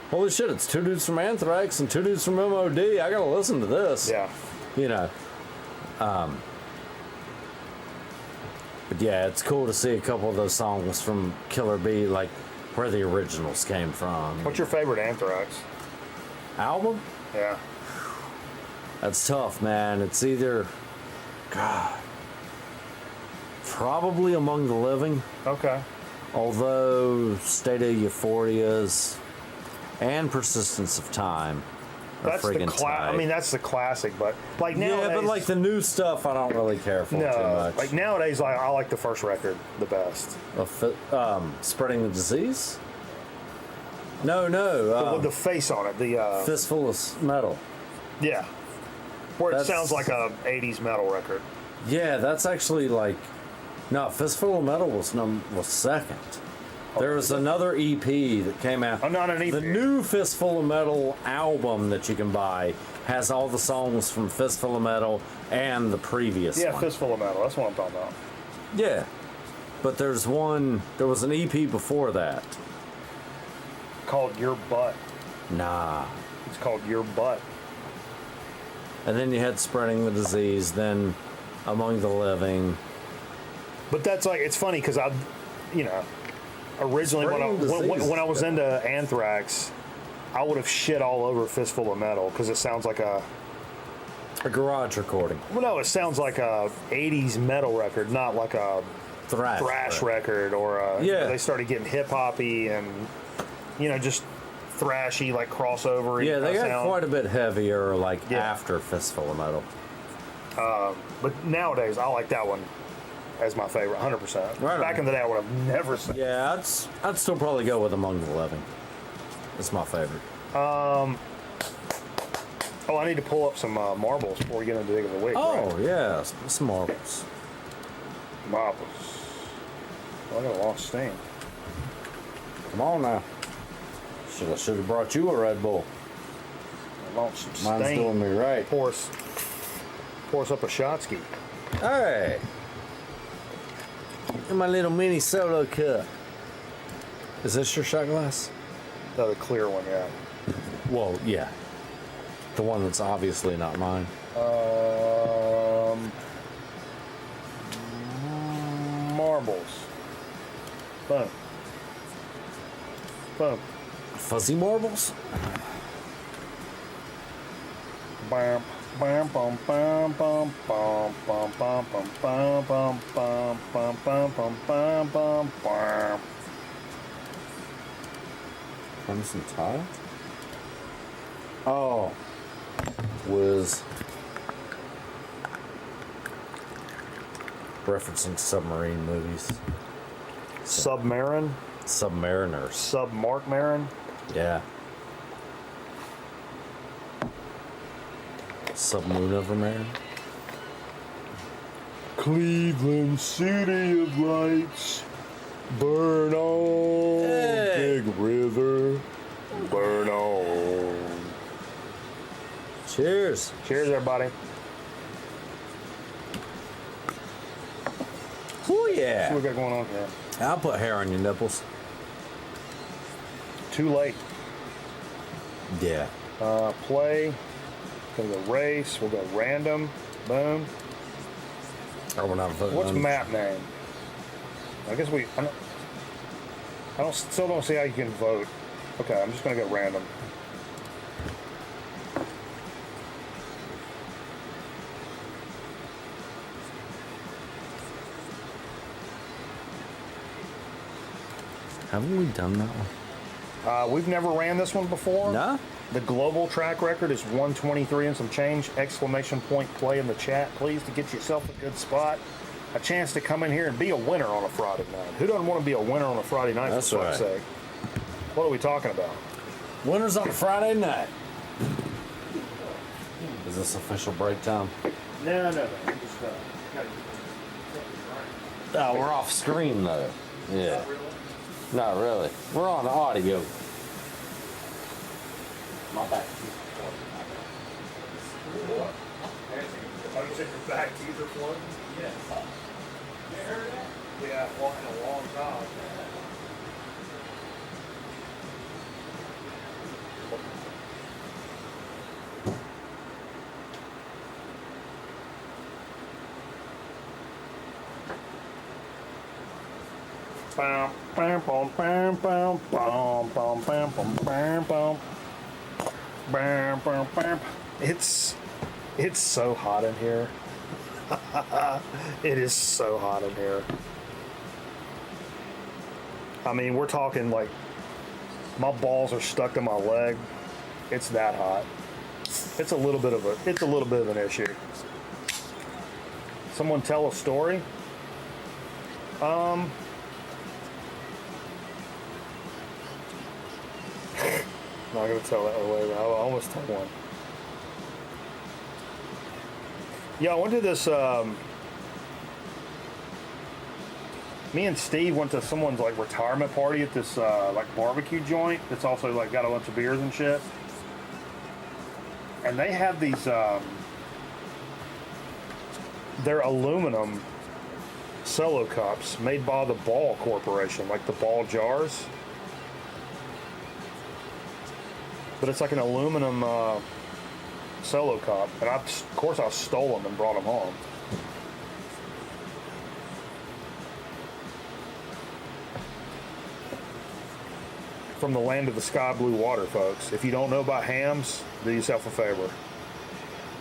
holy shit, it's two dudes from Anthrax and two dudes from MOD. I gotta listen to this. Yeah. You know. But yeah, it's cool to see a couple of those songs from Killer Bee, like where the originals came from. What's your favorite Anthrax? Album? Yeah. That's tough, man. It's either, God, probably Among the Living. Okay. Although State of Euphoria's and Persistence of Time are That's the friggin' tight. I mean, that's the classic, but like nowadays. Yeah, but like the new stuff, I don't really care for too much. Like nowadays, I like the first record the best. Spreading the Disease? No. With the face on it, the Fistful of Metal. yeah, where it That's- sounds like a '80s metal record. Yeah, that's actually like, no, Fistful of Metal was second. There was another EP that came out. Oh, not an EP. The new Fistful of Metal album that you can buy has all the songs from Fistful of Metal and the previous Yeah, one. Fistful of Metal. That's what I'm talking about. Yeah. But there was an EP before that. Called Your Butt. Nah. It's called Your Butt. And then you had Spreading the Disease, then Among the Living. But that's like, it's funny because originally when I was into Anthrax, I would have shit all over Fistful of Metal because it sounds like a garage recording. Well, no, it sounds like a '80s metal record, not like a thrash record or they started getting hip hoppy and just thrashy, like crossover. Yeah, they got sound. quite a bit heavier, after Fistful of Metal. But nowadays, I like that one as my favorite, 100%. Right Back on. in the day, I would have never said. Yeah, I'd still probably go with Among the Living. It's my favorite. Oh, I need to pull up some marbles before we get into Dig of the Week. Oh, right? yeah, some marbles. Marbles. Oh, I got a long steam. Come on now. Should have brought you a Red Bull. Launch some Mine's stain. doing me right. Pour us up a shotski. Hey. In my little mini solo cup. Is this your shot glass? No, the clear one, yeah. Well, yeah. The one that's obviously not mine. Marbles. Boom. Boom. Fuzzy marbles? Bam, bam, bam, bam, bam, bam, bam, bam, bam, bam, bam, bam, bam, bam, bam, bam, bam. Crimson Tide? Oh. Was referencing submarine movies. Submarine? Submariners. Submark Marin? Yeah. Submoon over Marin. Cleveland City of Lights. Burn on, Hey. Big River. Burn on. Cheers. Cheers, everybody. Oh What we yeah. got going on here? I'll put hair on your nipples. Too late. Yeah. Play. Gonna go race. We'll go random. Boom. Or we're not voting. What's on- map name? I guess still don't see how you can vote. Okay, I'm just gonna go random. Haven't we done that one? We've never ran this one before. No. The global track record is 123 and some change. Exclamation point play in the chat, please, to get yourself a good spot. A chance to come in here and be a winner on a Friday night. Who doesn't want to be a winner on a Friday night, That's for fuck's right. sake? What are we talking about? Winners on Friday night. Is this official break time? No. Just, Oh, we're off screen though. Yeah. Not really. We're on audio. My bad. your back teeth are floating? Yeah. You heard that? Yeah, well, in a long time. Bam, bam, bam, bam, bam, bam, bam, bam, bam, bam, bam. Bam, bam, bam. It's so hot in here. It is so hot in here. I mean, we're talking like my balls are stuck to my leg. It's that hot. It's a little bit of an issue. Someone tell a story? Not gonna tell that away. I almost told one. Yeah, I went to this. Me and Steve went to someone's like retirement party at this like barbecue joint. That's also like got a bunch of beers and shit. And they have these. They're aluminum cello cups made by the Ball Corporation, like the Ball jars. But it's like an aluminum cello cup, and of course I stole them and brought them home. From the land of the sky blue water, folks. If you don't know about hams, do yourself a favor.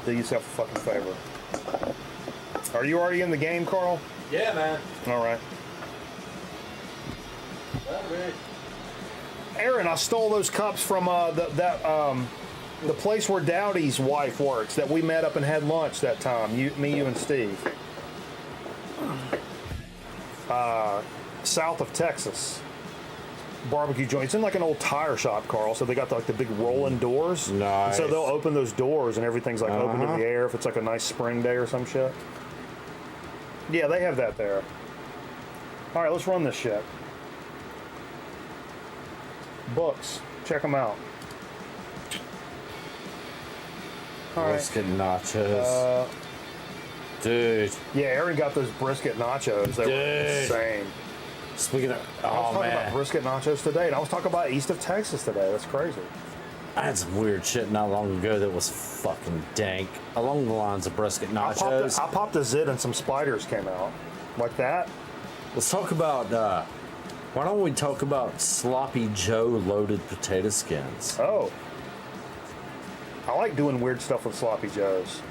Do yourself a fucking favor. Are you already in the game, Carl? Yeah, man. All right. Aaron, I stole those cups from the place where Dowdy's wife works that we met up and had lunch that time. You, and Steve. South of Texas. Barbecue joint. It's in like an old tire shop, Carl. So they got like the big rolling doors. Nice. And so they'll open those doors and everything's like open in the air if it's like a nice spring day or some shit. Yeah, they have that there. All right, let's run this shit. Books. Check them out. All right. Brisket nachos. Dude. Yeah, Aaron got those brisket nachos. They were insane. Speaking of, I was oh talking man, about brisket nachos today, and I was talking about east of Texas today. That's crazy. I had some weird shit not long ago that was fucking dank. Along the lines of brisket nachos. I popped a zit and some spiders came out. Like that? Let's talk about, why don't we talk about Sloppy Joe loaded potato skins? Oh. I like doing weird stuff with Sloppy Joes.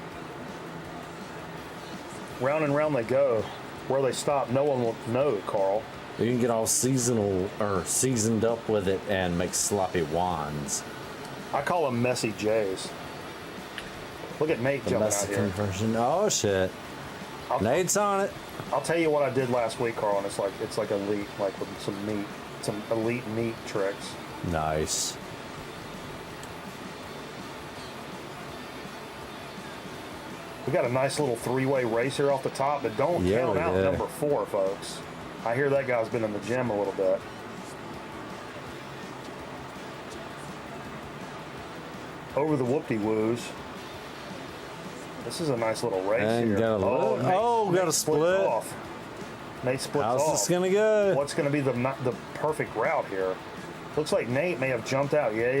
Round and round they go. Where they stop, no one will know, Carl. You can get all seasonal or seasoned up with it and make sloppy wines. I call them messy J's. Look at Nate The jumping out here. Mexican version. Oh shit. Nate's on it. I'll tell you what I did last week, Carl, and it's like elite, like with some elite meat tricks. Nice. We got a nice little three-way race here off the top, but don't count out number 4, folks. I hear that guy's been in the gym a little bit. Over the whoop-de-woos. This is a nice little race And here. got a Nate got a splits split. off. Nate splits How's off. this gonna go? What's going to be the perfect route here? Looks like Nate may have jumped out. Yeah.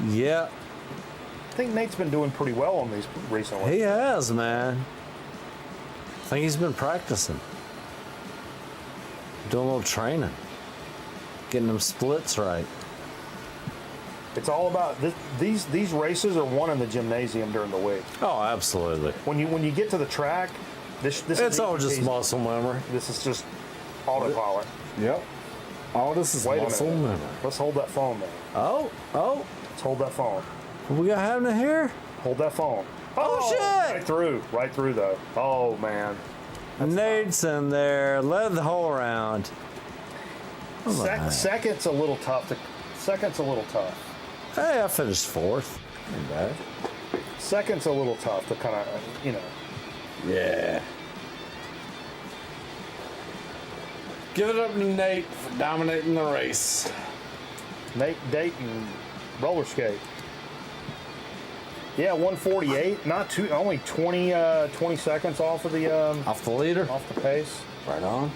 Yeah. I think Nate's been doing pretty well on these recently. He has, man. I think he's been practicing. Doing a little training. Getting them splits right. It's all about these races are won in the gymnasium during the week. Oh, absolutely. When you get to the track, this It's is all just easy. muscle memory. This is just autopilot. Yep. All this is Wait a muscle minute. memory. Let's hold that phone there. Oh. Let's hold that phone. What we got happening here? Hold that phone. Oh, shit! Right through though. Oh man. Nate's in there. Led the whole round. Second's a little tough. Hey, I finished 4th. Ain't bad. Second's a little tough to kind of, Yeah. Give it up to Nate for dominating the race. Nate Dayton roller skate. Yeah, 148. Not too. Only 20 seconds off of the Off the leader. off the pace Right on.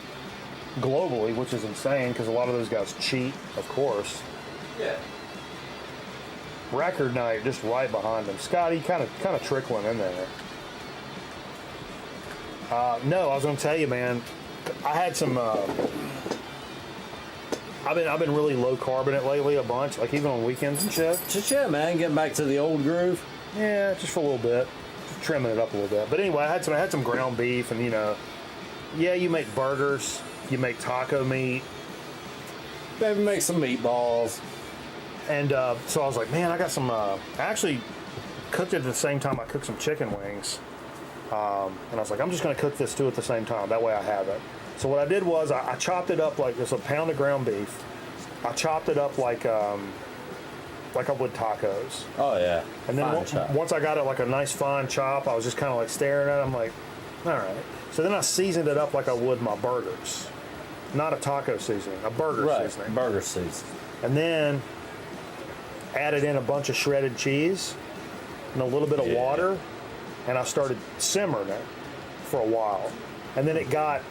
globally, which is insane because a lot of those guys cheat, of course. Yeah. Record night just right behind him. Scotty kind of trickling in there. No, I was going to tell you, man. I had some. I've been really low carbonate lately, a bunch, like even on weekends and shit. Just yeah, man. Getting back to the old groove. Yeah, just for a little bit, just trimming it up a little bit. But anyway, I had some ground beef, and yeah, you make burgers, you make taco meat, Maybe make some meatballs. and so I was like, man, I got some. I actually cooked it at the same time I cooked some chicken wings, and I was like, I'm just gonna cook this too at the same time. That way I have it. So what I did was I chopped it up like this, a pound of ground beef. I chopped it up like I would tacos. Oh yeah. And then Fine chop. once I got it like a nice fine chop, I was just kind of like staring at it. I'm like, all right. So then I seasoned it up like I would my burgers. Not a taco seasoning, a burger seasoning. Burger seasoning. And then added in a bunch of shredded cheese and a little bit of water. And I started simmering it for a while. And then it got,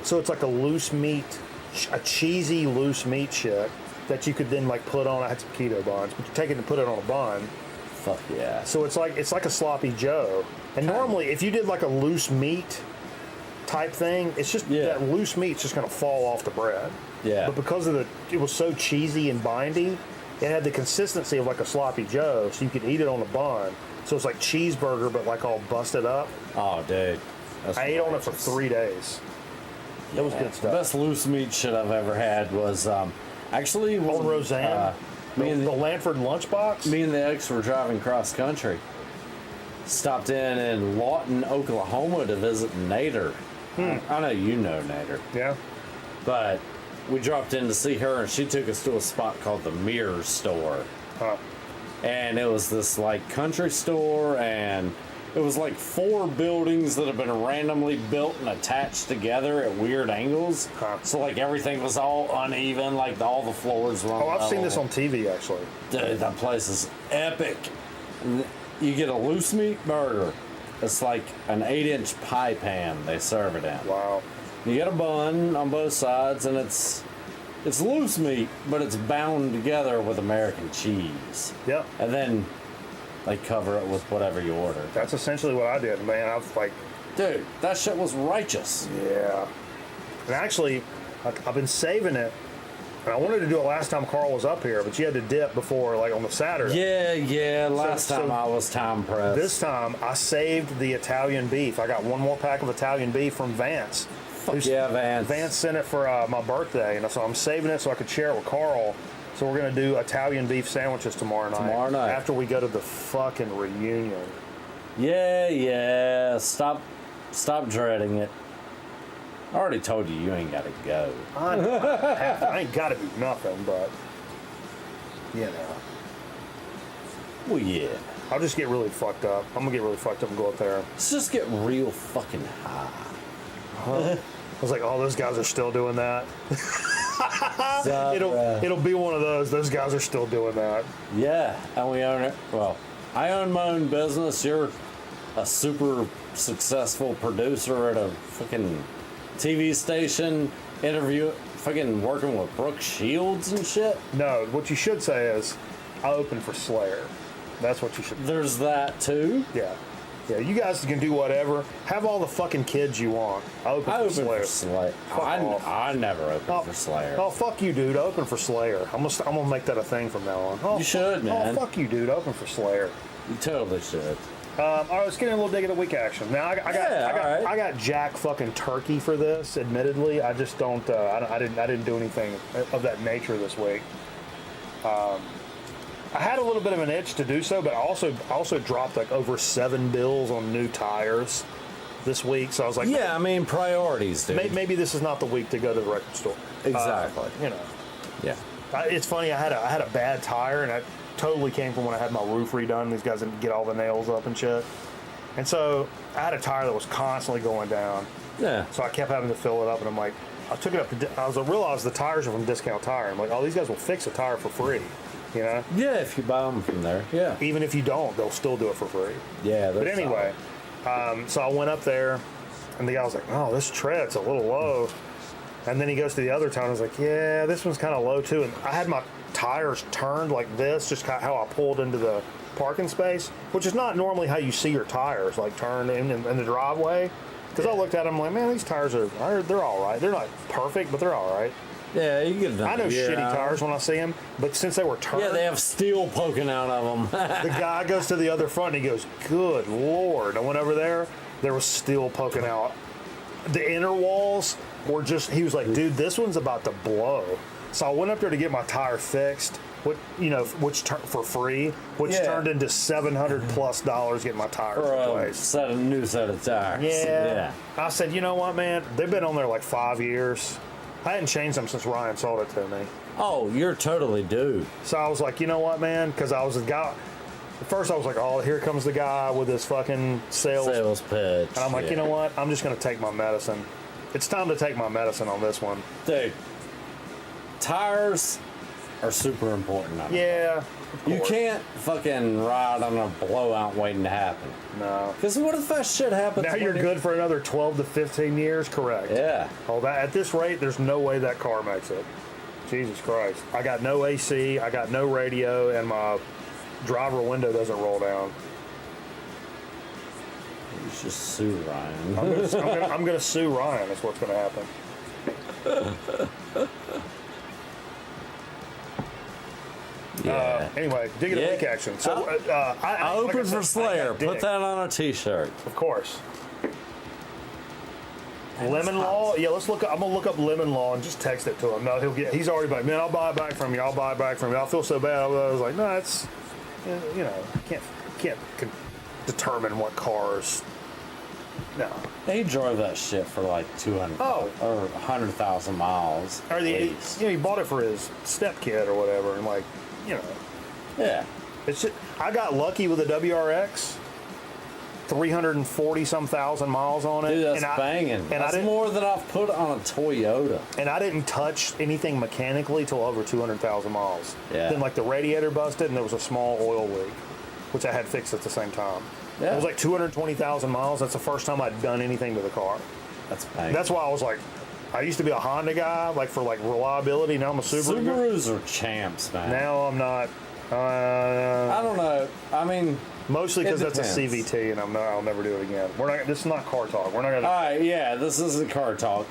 so it's like a loose meat, a cheesy loose meat shit that you could then like put on. I had some keto buns, but you take it and put it on a bun. Fuck yeah. So it's like a sloppy Joe. And normally, if you did like a loose meat type thing, it's just that loose meat's just gonna fall off the bread. Yeah. But because of it was so cheesy and bindy, it had the consistency of like a sloppy Joe, so you could eat it on a bun. So it's like cheeseburger, but like all busted up. Oh, dude. That's I ate on it for righteous. 3 days. It was good The stuff. best loose meat shit I've ever had was actually On Roseanne, me and the Lanford lunchbox. Me and the ex were driving cross country. Stopped in Lawton, Oklahoma to visit Nader. I know you know Nader. Yeah. But we dropped in to see her, and she took us to a spot called the Mirror Store. Huh. And it was this like country store, and it was like 4 buildings that have been randomly built and attached together at weird angles. Huh. So like everything was all uneven, like all the floors were. Oh, I've seen this on TV actually. Dude, that place is epic. you get a loose meat burger. It's like an 8-inch pie pan they serve it in. Wow. You get a bun on both sides, and it's loose meat, but it's bound together with American cheese. Yep. And then they cover it with whatever you order. That's essentially what I did, man. I was like, dude, that shit was righteous. yeah. And actually, I've been saving it. And I wanted to do it last time Carl was up here, but you had to dip before, like on the Saturday. Yeah. Last time I was time pressed. This time, I saved the Italian beef. I got one more pack of Italian beef from Vance. Fuck yeah, Vance. Vance sent it for my birthday, and so I'm saving it so I could share it with Carl. So we're going to do Italian beef sandwiches tomorrow night. After we go to the fucking reunion. Yeah. Stop dreading it. I already told you ain't got to go. I ain't got to do nothing, but, you know. Well, yeah. I'll just get really fucked up. I'm going to get really fucked up and go up there. Let's just get real fucking high. I was like, oh, those guys are still doing that. It'll be one of those. Those guys are still doing that. Yeah, and we own it. Well, I own my own business. You're a super successful producer at a fucking TV station, fucking working with Brooke Shields and shit. No, what you should say is, I open for Slayer. That's what you should. There's that too. Yeah. Yeah, you guys can do whatever. Have all the fucking kids you want. I open for Slayer. I never open for Slayer. Oh, fuck you, dude. I open for Slayer. I'm gonna make that a thing from now on. Oh, you should, man. Oh, fuck you, dude. I open for Slayer. You totally should. All right, let's get in a little dig of the week action. Now, I got Jack fucking turkey for this. Admittedly, I just don't. I didn't do anything of that nature this week. I had a little bit of an itch to do so, but I also dropped like over $7 bills on new tires this week. So I was like, yeah, I mean priorities, dude. Maybe this is not the week to go to the record store. Exactly. You know. Yeah. It's funny. I had a bad tire, and I totally came from when I had my roof redone. These guys didn't get all the nails up and shit. And so I had a tire that was constantly going down. Yeah. So I kept having to fill it up, and I'm like, I took it up to. I realized the tires are from Discount Tire. I'm like, oh, these guys will fix a tire for free. You know? Yeah, if you buy them from there. Yeah. Even if you don't, they'll still do it for free. Yeah. But anyway, so I went up there, and the guy was like, "Oh, this tread's a little low." And then he goes to the other tire and was like, "Yeah, this one's kind of low too." And I had my tires turned like this, just kind of how I pulled into the parking space, which is not normally how you see your tires, like turned in the driveway. Because I looked at them like, man, these tires they're all right. They're not perfect, but they're all right. Yeah, you get them. I know shitty tires when I see them, but since they were turned... Yeah, they have steel poking out of them. The guy goes to the other front and he goes, good Lord. I went over there was steel poking out. The inner walls were just... He was like, dude, this one's about to blow. So I went up there to get my tire fixed, for free, which turned into $700+ getting my tires replaced. A new set of tires. Yeah. I said, you know what, man? They've been on there like 5 years. I hadn't changed them since Ryan sold it to me. Oh, you're totally due. So I was like, you know what, man? Because I was a guy. At first, I was like, oh, here comes the guy with his fucking sales pitch. And I'm like, you know what? I'm just going to take my medicine. It's time to take my medicine on this one. Dude, tires are super important. Yeah. You can't fucking ride on a blowout waiting to happen. No. Because what if that shit happens? Now you're good for another 12 to 15 years? Correct. Yeah. Oh, at this rate, there's no way that car makes it. Jesus Christ. I got no AC, I got no radio, and my driver window doesn't roll down. You should sue Ryan. I'm gonna sue Ryan. That's what's gonna happen. Yeah. Anyway, dig it a week action. So I open for Slayer. Put that on a T-shirt. Of course. Lemon Law. Yeah, let's look. I'm gonna look up Lemon Law and just text it to him. No, he's already like, man, I'll buy it back from you. I'll buy it back from you. I feel so bad. I was like, no, it's, can't determine what cars. No. They drove that shit for like 200 or 100,000 miles. Or he bought it for his stepkid or whatever, and like, Yeah. It's just, I got lucky with a WRX. 340-some thousand miles on it. Dude, that's banging. That's more than I've put on a Toyota. And I didn't touch anything mechanically till over 200,000 miles. Yeah. Then like the radiator busted and there was a small oil leak. which I had fixed at the same time. Yeah. It was like 220,000 miles. That's the first time I'd done anything to the car. That's pain. That's why I was like, I used to be a Honda guy, like for like reliability. Now I'm a Subaru guy. Subarus are champs, man. Now I'm not. I don't know. I mean, mostly because that's a depends. CVT, and I'll never do it again. We're not. This is not car talk. We're not gonna. all right, yeah, this isn't car talk.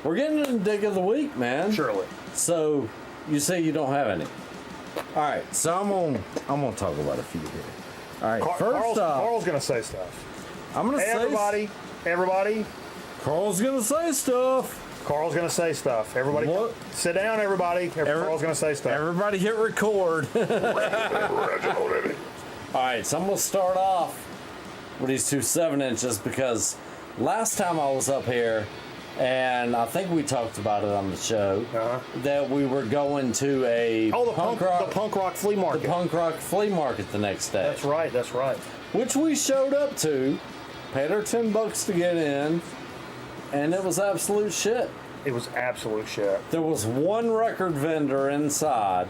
We're getting into Dick of the Week, man. Surely. So, you say you don't have any. All right, so I'm gonna talk about a few here. All right, first off, Carl's gonna say stuff. I'm gonna Hey, say everybody. Carl's gonna say stuff. Carl's gonna say stuff. Everybody, What? sit down. Everybody. Carl's gonna say stuff. Everybody hit record. All right, so I'm gonna start off with these two 7-inches because last time I was up here, and I think we talked about it on the show, that we were going to a the punk rock flea market. the punk rock flea market the next day. That's right. That's right. Which we showed up to, paid our $10 to get in, and it was absolute shit. It was absolute shit. There was one record vendor inside,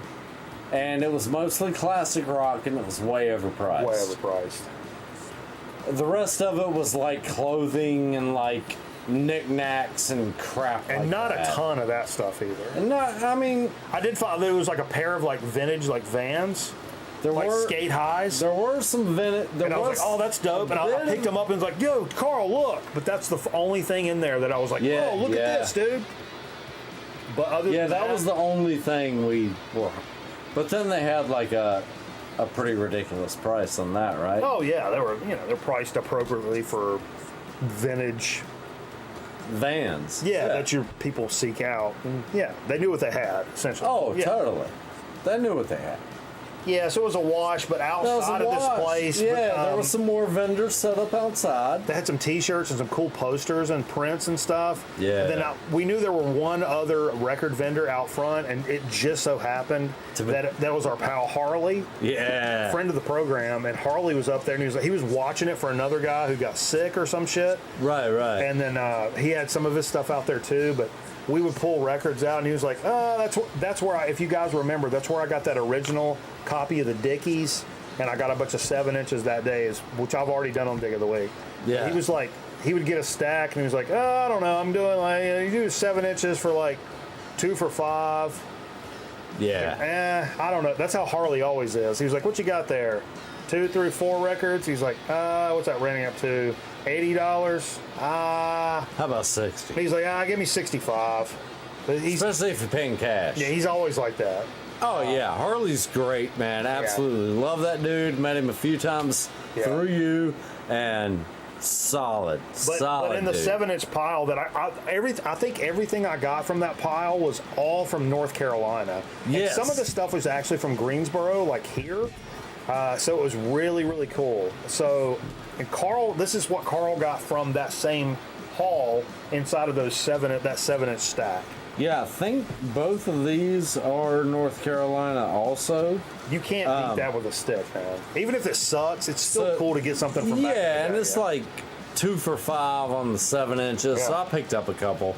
and it was mostly classic rock, and it was way overpriced. Way overpriced. The rest of it was like clothing and like knickknacks and crap And like not that. a ton of that stuff either. And not, I mean, I did find there was like a pair of like vintage like Vans, there like were skate highs. there were some vintage. And I was like, oh, that's dope. And I picked them up and was like, yo, Carl, look. But that's the only thing in there that I was like, Yeah, oh, look yeah. at this, dude. But other Yeah, than that was the only thing we were. But then they had like a pretty ridiculous price on that, right? Oh yeah, they're priced appropriately for vintage. Vans. Yeah, that your people seek out. And yeah, they knew what they had essentially. Oh, yeah. totally. They knew what they had. Yeah, so it was a wash, but That was outside a of this wash. place, Yeah, but, there was some more vendors set up outside. they had some T-shirts and some cool posters and prints and stuff. Yeah. And then we knew there were one other record vendor out front, and it just so happened that was our pal Harley, Yeah. friend of the program, and Harley was up there, and he was watching it for another guy who got sick or some shit, Right, right. and then he had some of his stuff out there too, but. We would pull records out, and he was like, "Oh, that's where if you guys remember, that's where I got that original copy of the Dickies, and I got a bunch of 7-inches that day, which I've already done on Dig of the Week." Yeah. He was like, he would get a stack, and he was like, "Oh, I don't know, I'm doing like you do 7 inches for like 2 for $5." Yeah. I don't know. That's how Harley always is. He was like, "What you got there? 2, 3, 4 records?" He's like, "What's that renting up to? $80? How about 60? He's like, give me 65. But Especially if you're paying cash. yeah, he's always like that. Oh, yeah. Harley's great, man. Absolutely. Love that dude. Met him a few times through you, and solid. Solid. But in the dude. 7-inch pile that I think everything I got from that pile was all from North Carolina. Yes. And some of the stuff was actually from Greensboro, like here. So it was really, really cool. So, and Carl, this is what Carl got from that same haul inside of that 7-inch stack. Yeah, I think both of these are North Carolina also. You can't beat that with a stick, man. Even if it sucks, it's still cool to get something from back in the Yeah, and day, it's like 2 for $5 on the 7-inches. So Yeah. I picked up a couple.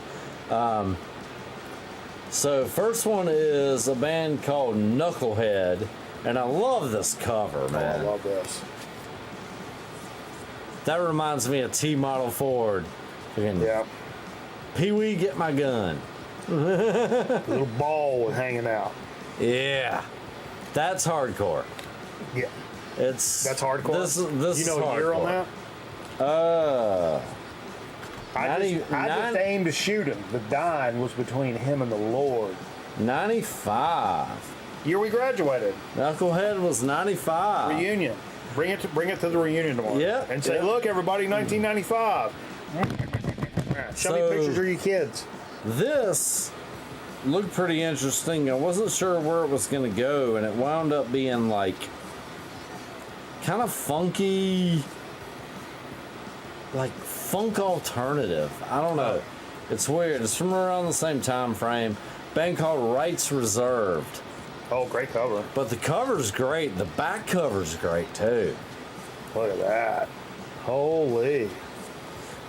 So first one is a band called Knucklehead, and I love this cover, Oh, man. I love this. That reminds me of T-Model Ford. Freaking Yeah. Pee-wee, get my gun. The little ball hanging out. Yeah, that's hardcore. Yeah. It's That's hardcore. This you know is a year on hardcore. that? I 90 just aimed to shoot him. The dying was between him and the Lord. 95. Year we graduated. Knucklehead was 95. Reunion. Bring it to the reunion tomorrow. Yeah, And say, yeah. look, everybody, 1995. Show me So- pictures of your kids. This looked pretty interesting. I wasn't sure where it was going to go, and it wound up being like kind of funky, like funk alternative. I don't know. It's weird. It's from around the same time frame. Band called Rights Reserved. Oh, great cover. But the cover's great. The back cover's great too. Look at that. Holy.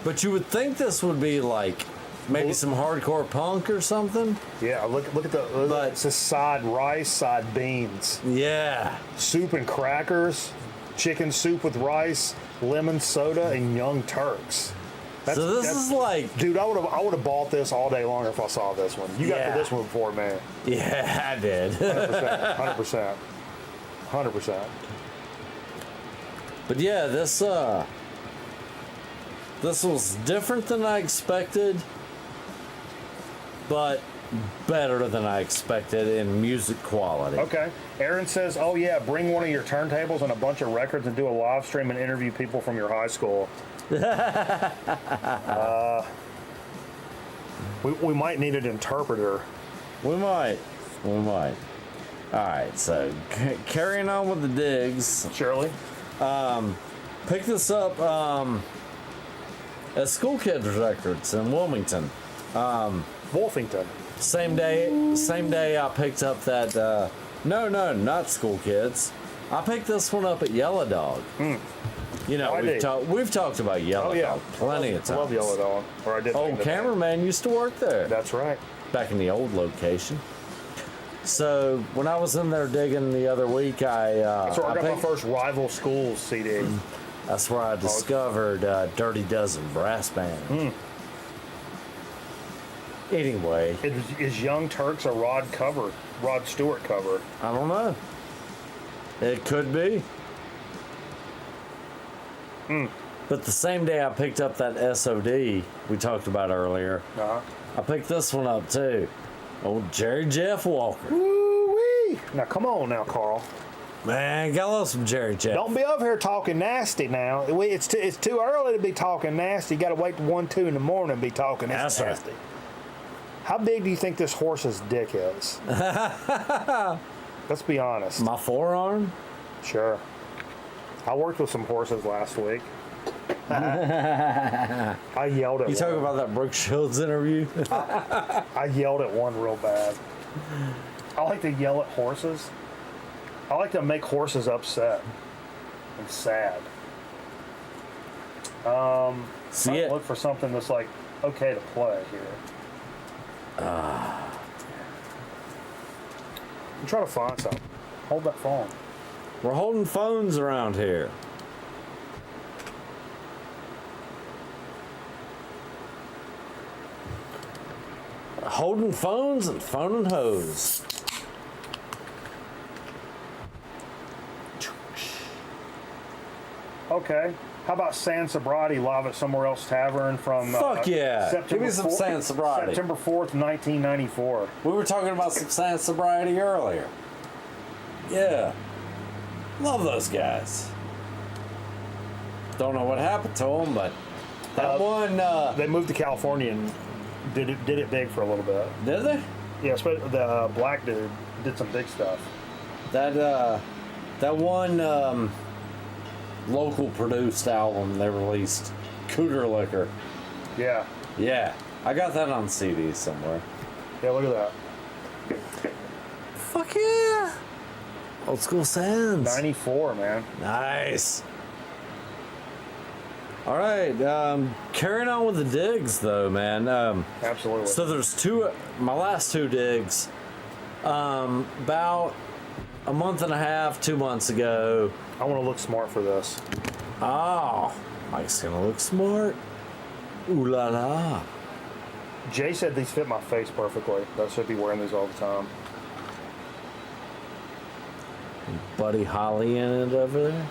But you would think this would be like maybe some hardcore punk or something. Yeah, look at the. But- It's a side rice, side beans, Yeah. soup and crackers, chicken soup with rice, lemon soda, and Young Turks. So this is like, dude, I would have bought this all day long if I saw this one. You got to this one before me. yeah, I did. 100%. 100%. But yeah, this was different than I expected, but better than I expected in music quality. Okay. Aaron says, oh yeah, bring one of your turntables and a bunch of records and do a live stream and interview people from your high school. We might need an interpreter. We might. All right, so carrying on with the digs. Shirley? Pick this up at School Kids Records in Wilmington. Wolfington. Same day I picked up that, no, not School Kids. I picked this one up at Yellow Dog. You know, we've talked about Yellow Dog plenty of times. I love Yellow Dog. Or I did. Old cameraman used to work there. That's right. Back in the old location. So when I was in there digging the other week, That's where I got my first Rival Schools CD. That's where I discovered Dirty Dozen Brass Band. Anyway. Is Young Turks a Rod Stewart cover? I don't know. It could be. But the same day I picked up that SOD we talked about earlier, I picked this one up too. Old Jerry Jeff Walker. Woo-wee! Now come on now, Carl. Man, got a little some Jerry Jeff. Don't be over here talking nasty now. It's too early to be talking nasty. You got to wait till 1, 2 in the morning to be talking nasty. That's right. How big do you think this horse's dick is? Let's be honest. My forearm? Sure. I worked with some horses last week. I yelled at one. You talking about that Brooke Shields interview? I yelled at one real bad. I like to yell at horses. I like to make horses upset and sad. See it? Look for something that's like okay to play here. I'm trying to find something. Hold that phone. We're holding phones around here. Holding phones and phoning hose. Okay. How about San Sobriety live at Somewhere Else Tavern from Fuck yeah. Give me some 4th, San Sobriety. September 4th, 1994. We were talking about some San Sobriety earlier. Yeah. Love those guys. Don't know what happened to them, but that one... They moved to California and did it big for a little bit. Did they? Yeah, especially the black dude did some big stuff. That one local produced album they released, Cooter Liquor. Yeah. Yeah. I got that on CD somewhere. Yeah, look at that. Fuck yeah. Old school sounds. 94, man. Nice. All right, carrying on with the digs though, man. Absolutely. So there's my last two digs, about a month and a half, 2 months ago. I want to look smart for this. Oh, Mike's gonna look smart. Ooh la la. Jay said these fit my face perfectly. I should be wearing these all the time. Buddy Holly in it over there.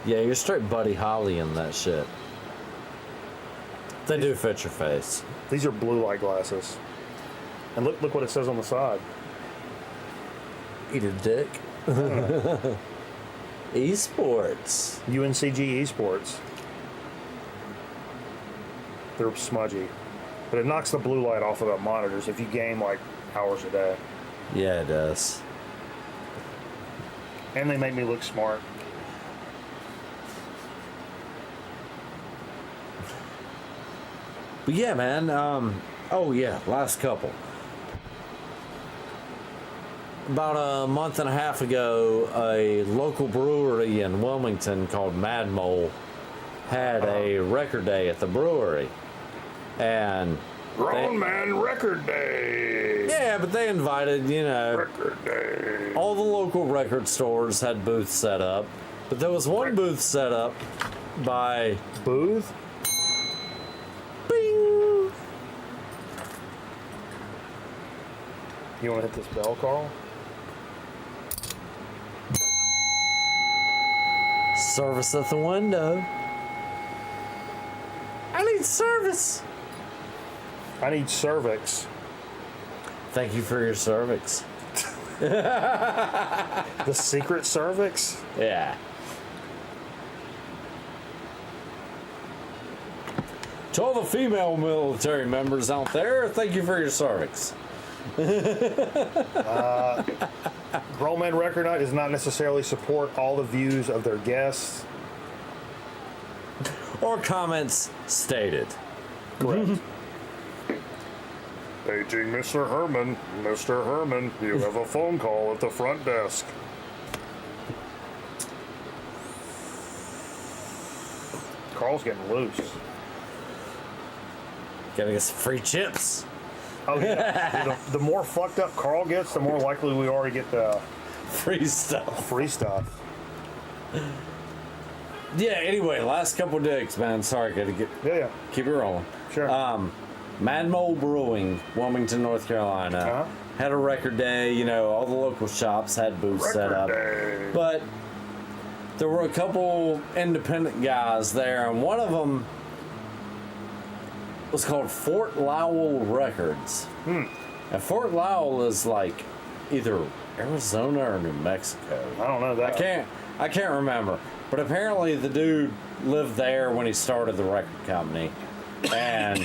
Yeah, you're straight Buddy Holly in that shit. They do fit your face. These are blue light glasses. And look what it says on the side. Eat a dick. Esports. UNCG Esports. They're smudgy. But it knocks the blue light off of the monitors if you game like hours a day. Yeah, it does. And they make me look smart. But yeah, man. Oh yeah, last couple. About a month and a half ago, a local brewery in Wilmington called Mad Mole had a record day at the brewery, and Grown Man Record Day. Yeah, but they invited, Record day. all the local record stores had booths set up. But there was one booth set up by Booth? Bing. You want to hit this bell, Carl? Service at the window. I need service. I need cervix. Thank you for your cervix. The secret cervix? Yeah. To all the female military members out there, thank you for your cervix. Grown Man Record Night does not necessarily support all the views of their guests. Or comments stated. Correct. Paging Mr. Herman. Mr. Herman, you have a phone call at the front desk. Carl's getting loose. Gotta get some free chips. Oh, yeah. the more fucked up Carl gets, the more likely we are to get the Free stuff. free stuff. Yeah, anyway, last couple dicks, man. Sorry, gotta Yeah. keep it rolling. Sure. Mad Mole Brewing, Wilmington, North Carolina, Uh-huh. had a record day. All the local shops had booths set up. Day. But there were a couple independent guys there, and one of them was called Fort Lowell Records. And Fort Lowell is like either Arizona or New Mexico. I don't know that. I can't remember. But apparently the dude lived there when he started the record company and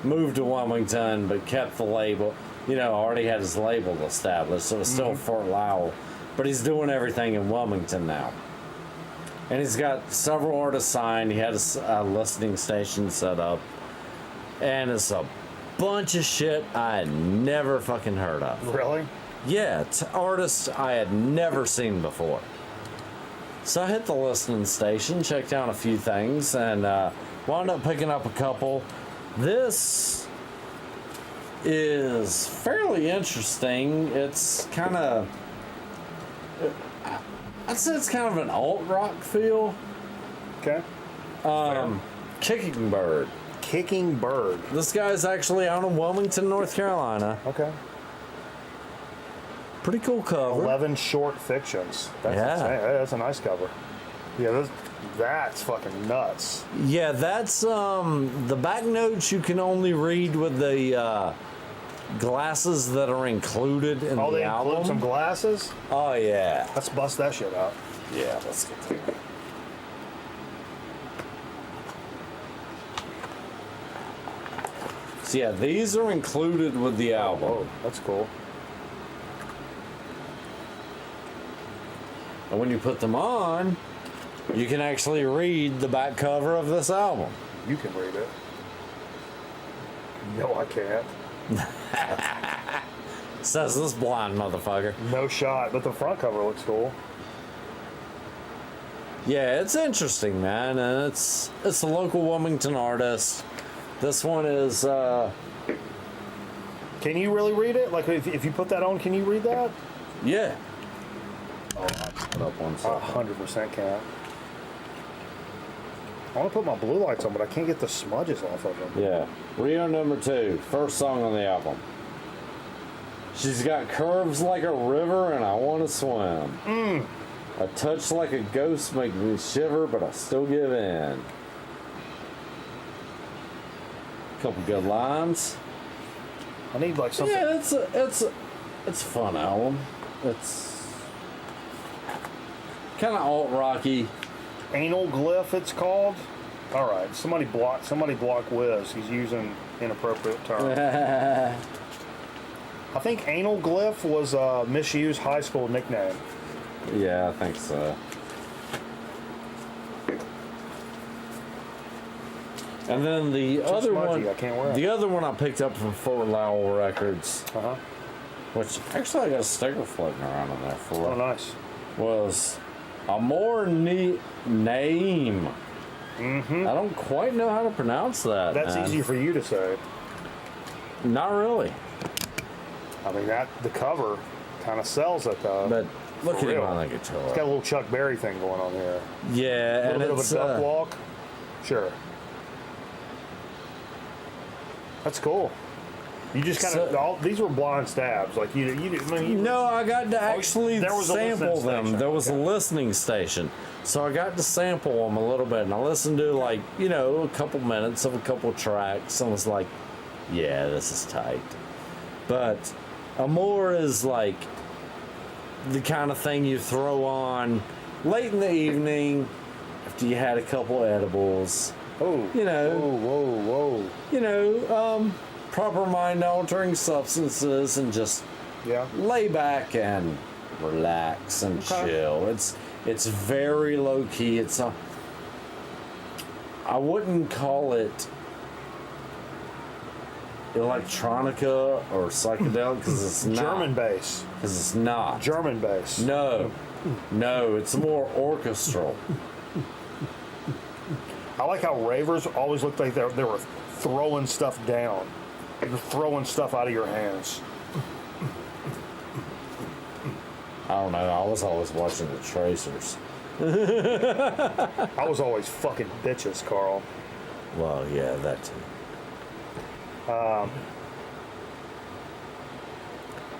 moved to Wilmington, but kept the label. Already had his label established, so it's still Fort Lowell. But he's doing everything in Wilmington now. And he's got several artists signed. He had a listening station set up. And it's a bunch of shit I had never fucking heard of. Really? Yeah, it's artists I had never seen before. So I hit the listening station, checked out a few things, and wound up picking up a couple. This is fairly interesting. It's kind of, I'd say it's kind of an alt rock feel. Okay. Kicking Bird. Kicking Bird. This guy's actually out of Wilmington, North Carolina. Okay. Pretty cool cover. 11 short fictions. That's Yeah. insane. That's a nice cover. Yeah, that's fucking nuts. Yeah, that's the back notes you can only read with the glasses that are included in Oh, the they album. include some glasses? Oh yeah. Let's bust that shit out. Yeah, let's get to it. So yeah, these are included with the album. Oh, that's cool. And when you put them on, you can actually read the back cover of this album. You can read it. No, I can't. Says this blind motherfucker. No shot, but the front cover looks cool. Yeah, it's interesting, man, and it's a local Wilmington artist. This one is Can you really read it? Like, if you put that on, can you read that? yeah. Oh, I'll put up one second. 100% can. I want to put my blue lights on, but I can't get the smudges off of them. Yeah. Rio number 2, first song on the album. She's got curves like a river and I want to swim. A touch like a ghost makes me shiver, but I still give in. Couple good lines. I need like something. Yeah, it's a fun album. It's kind of alt rocky. Anal glyph, it's called. All right, somebody block Wiz. He's using inappropriate terms. I think anal glyph was a misused high school nickname. Yeah, I think so. And then the other smudgy, one, I can't wear it. the other one I picked up from Fort Lowell Records, which actually I got a sticker floating around in there for. Oh, nice. Was Amor Naim. I don't quite know how to pronounce that. That's man. easy for you to say. Not really. I mean, the cover kind of sells it though. But look at him real. on the guitar. It's got a little Chuck Berry thing going on here. Yeah, A and little bit it's of a duck walk. Sure. That's cool. You just kind of these were blind stabs, like you. No, I got to actually sample them. Station. There was a listening station, so I got to sample them a little bit, and I listened to like a couple minutes of a couple tracks, and was like, yeah, this is tight. But Amore is like the kind of thing you throw on late in the evening after you had a couple edibles. Oh, whoa. Proper mind-altering substances, and just lay back and relax and chill. It's very low-key. I wouldn't call it electronica or psychedelic because it's not. German bass. Because it's not. German bass. No, it's more orchestral. I like how ravers always looked like they were throwing stuff down. You're throwing stuff out of your hands. I don't know. I was always watching the Tracers. I was always fucking bitches, Carl. Well, yeah, that too.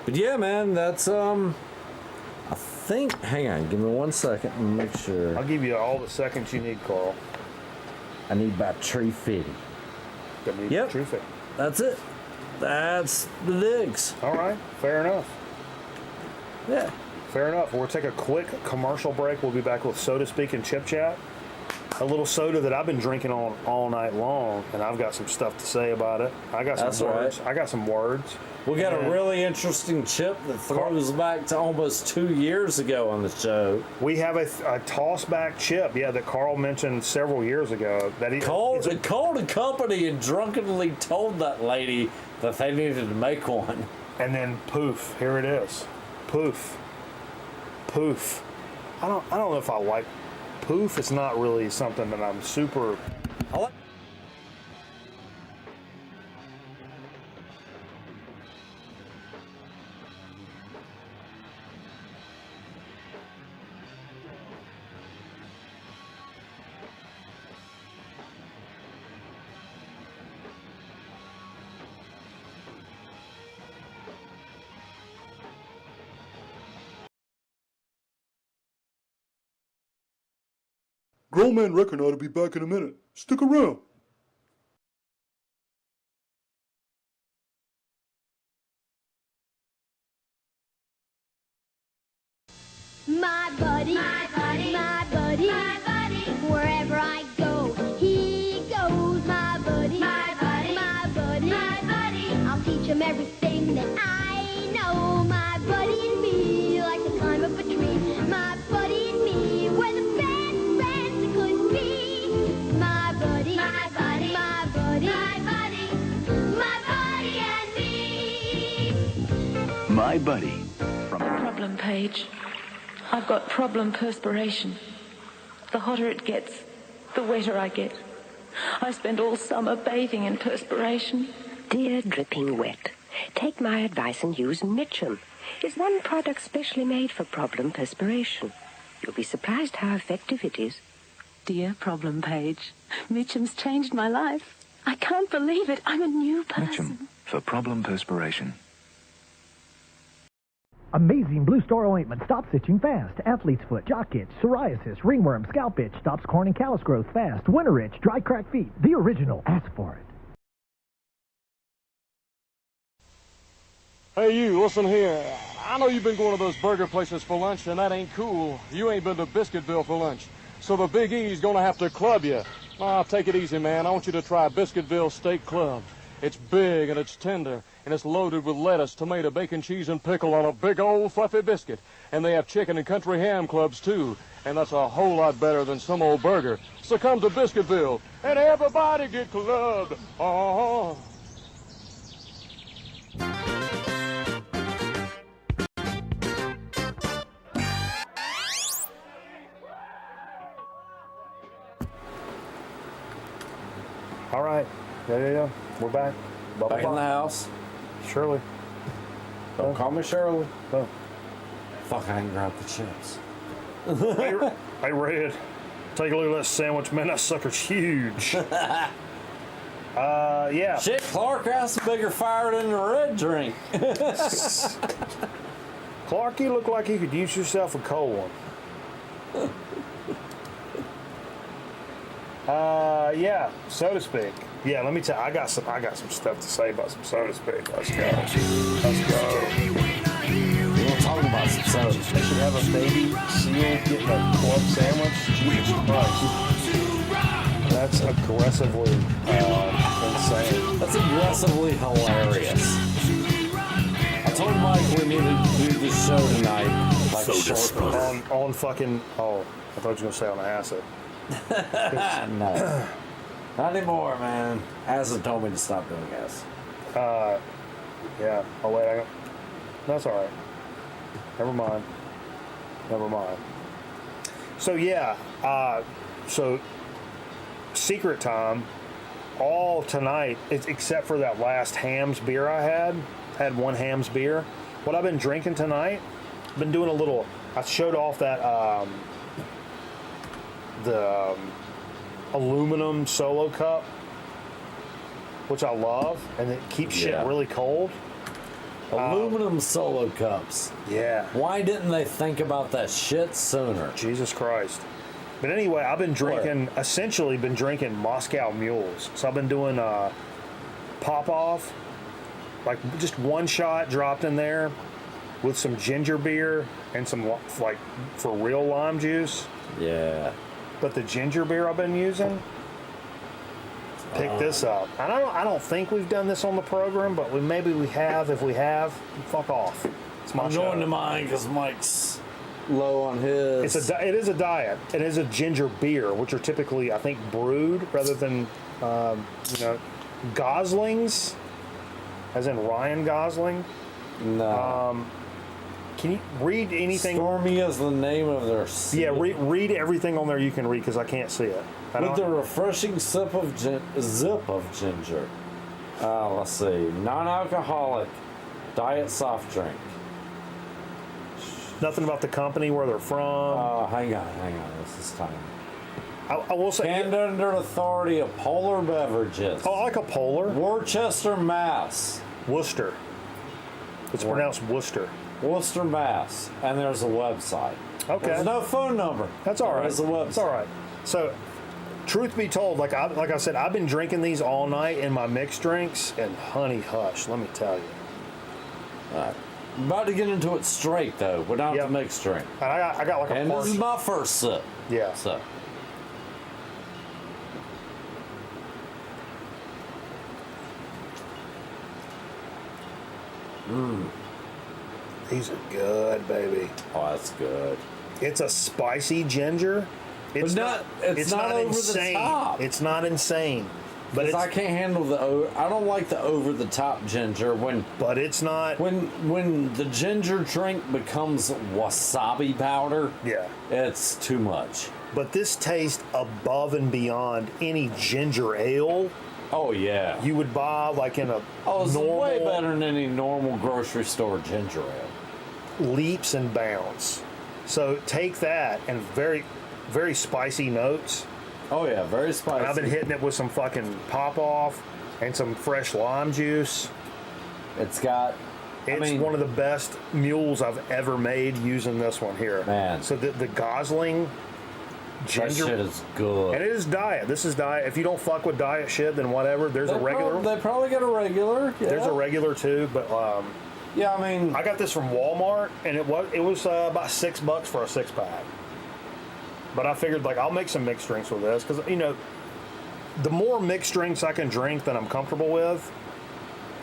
But yeah, man, that's I think. Hang on, give me 1 second and make sure. I'll give you all the seconds you need, Carl. I need about 350. Yep. That's it. That's the digs. All right, fair enough. Yeah. Fair enough. We'll take a quick commercial break. We'll be back with Soda Speak and Chip Chat. A little soda that I've been drinking on all night long, and I've got some stuff to say about it. I got some words. Right. I got some words. We got a really interesting chip that throws back to almost 2 years ago on the show. We have a toss-back chip, that Carl mentioned several years ago. That he called a company and drunkenly told that lady that they needed to make one. And then poof, here it is. Poof. I don't know if I like poof. It's not really something that I'm super. I like. Grown Man Record ought to be back in a minute. Stick around. My buddy, wherever I go, he goes. My buddy, I'll teach him everything that I know. My buddy and me, like the climb up a tree. My buddy and me, we're the best friends that could be. My buddy and me. My buddy. Problem page. I've got problem perspiration. The hotter it gets, the wetter I get. I spend all summer bathing in perspiration. Dear dripping wet, take my advice and use Mitchum. It's one product specially made for problem perspiration. You'll be surprised how effective it is. Dear problem page, Mitchum's changed my life. I can't believe it. I'm a new person. Mitchum for problem perspiration. Amazing Blue Star Ointment stops itching fast. Athlete's foot, jock itch, psoriasis, ringworm, scalp itch, stops corn and callus growth fast. Winter itch, dry cracked feet. The original. Ask for it. Hey, you, listen here. I know you've been going to those burger places for lunch, and that ain't cool. You ain't been to Biscuitville for lunch. So the Big E's going to have to club you. Nah, take it easy, man. I want you to try Biscuitville Steak Club. It's big and it's tender, and it's loaded with lettuce, tomato, bacon, cheese, and pickle on a big old fluffy biscuit. And they have chicken and country ham clubs, too. And that's a whole lot better than some old burger. So come to Biscuitville, and everybody get clubbed. Oh. All right. Yeah. We're back. Back in the house. Surely. Don't call me Shirley. Oh. Fuck, I ain't grabbed the chips. Hey, Red, take a look at that sandwich. Man, that sucker's huge. Yeah. Shit, Clark, that's a bigger fire than the red drink. Clark, you look like you could use yourself a cold one. Yeah, so to speak. Yeah, let me tell you, I got some stuff to say about some soda speak. Let's go. We're gonna talk about some sodas. They should have a baby seal getting a club sandwich. Jesus Christ. That's aggressively insane. That's aggressively hilarious. I told Mike we needed to do this show tonight, like short. On fucking, oh, I thought you were going to say on acid. No. Not anymore, man. Acid told me to stop doing acid. Yeah. Oh, wait, that's all right. Never mind. So, yeah. So, secret time, all tonight, except for that last Hams beer I had one Hams beer. What I've been drinking tonight, I've been doing a little, I showed off that, the aluminum solo cup, which I love, and it keeps shit really cold. Aluminum solo cups. Yeah. Why didn't they think about that shit sooner? Jesus Christ. But anyway, I've been drinking, essentially been drinking Moscow Mules. So I've been doing pop-off, like just one shot dropped in there with some ginger beer and some, like, for real lime juice. Yeah. But the ginger beer I've been using, pick this up. And I don't think we've done this on the program, but maybe we have. If we have, fuck off. It's my I'm show. going to mine because Mike's low on his. It is a diet. It is a ginger beer, which are typically, I think, brewed rather than, Goslings, as in Ryan Gosling. No. Can you read anything? Stormy is the name of their seed. Yeah, read everything on there you can read because I can't see it. With the refreshing zip of ginger. Let's see. Non-alcoholic diet soft drink. Nothing about the company, where they're from. Hang on. This is time. I will say. Canned under authority of Polar Beverages. Oh, I like a Polar. Worcester, Mass. Worcester. It's pronounced Worcester. Worcester, Mass. And there's a website. Okay. There's no phone number. That's all right. There's a website. It's all right. So, truth be told, like I said, I've been drinking these all night in my mixed drinks, and honey hush, let me tell you. I'm about to get into it straight, though, without the mixed drink. And I got like a And partial. this is my first sip. Yeah. So. These are good, baby. Oh, that's good. It's a spicy ginger. It's not over insane. the top. It's not insane. But I can't handle I don't like the over the top ginger But it's not. When the ginger drink becomes wasabi powder. Yeah. It's too much. But this tastes above and beyond any ginger ale. Oh yeah. You would buy like in a it's normal, way better than any normal grocery store ginger ale. Leaps and bounds. So take that and very, very spicy notes. Oh yeah, very spicy. And I've been hitting it with some fucking pop-off and some fresh lime juice. It's one of the best mules I've ever made using this one here. Man. So the Gosling ginger. That shit is good. And it is diet. This is diet. If you don't fuck with diet shit, then whatever. There's a regular. They probably get a regular. Yeah. There's a regular too, but yeah, I mean, I got this from Walmart, and it was about $6 for a 6-pack. But I figured, like, I'll make some mixed drinks with this because the more mixed drinks I can drink that I'm comfortable with,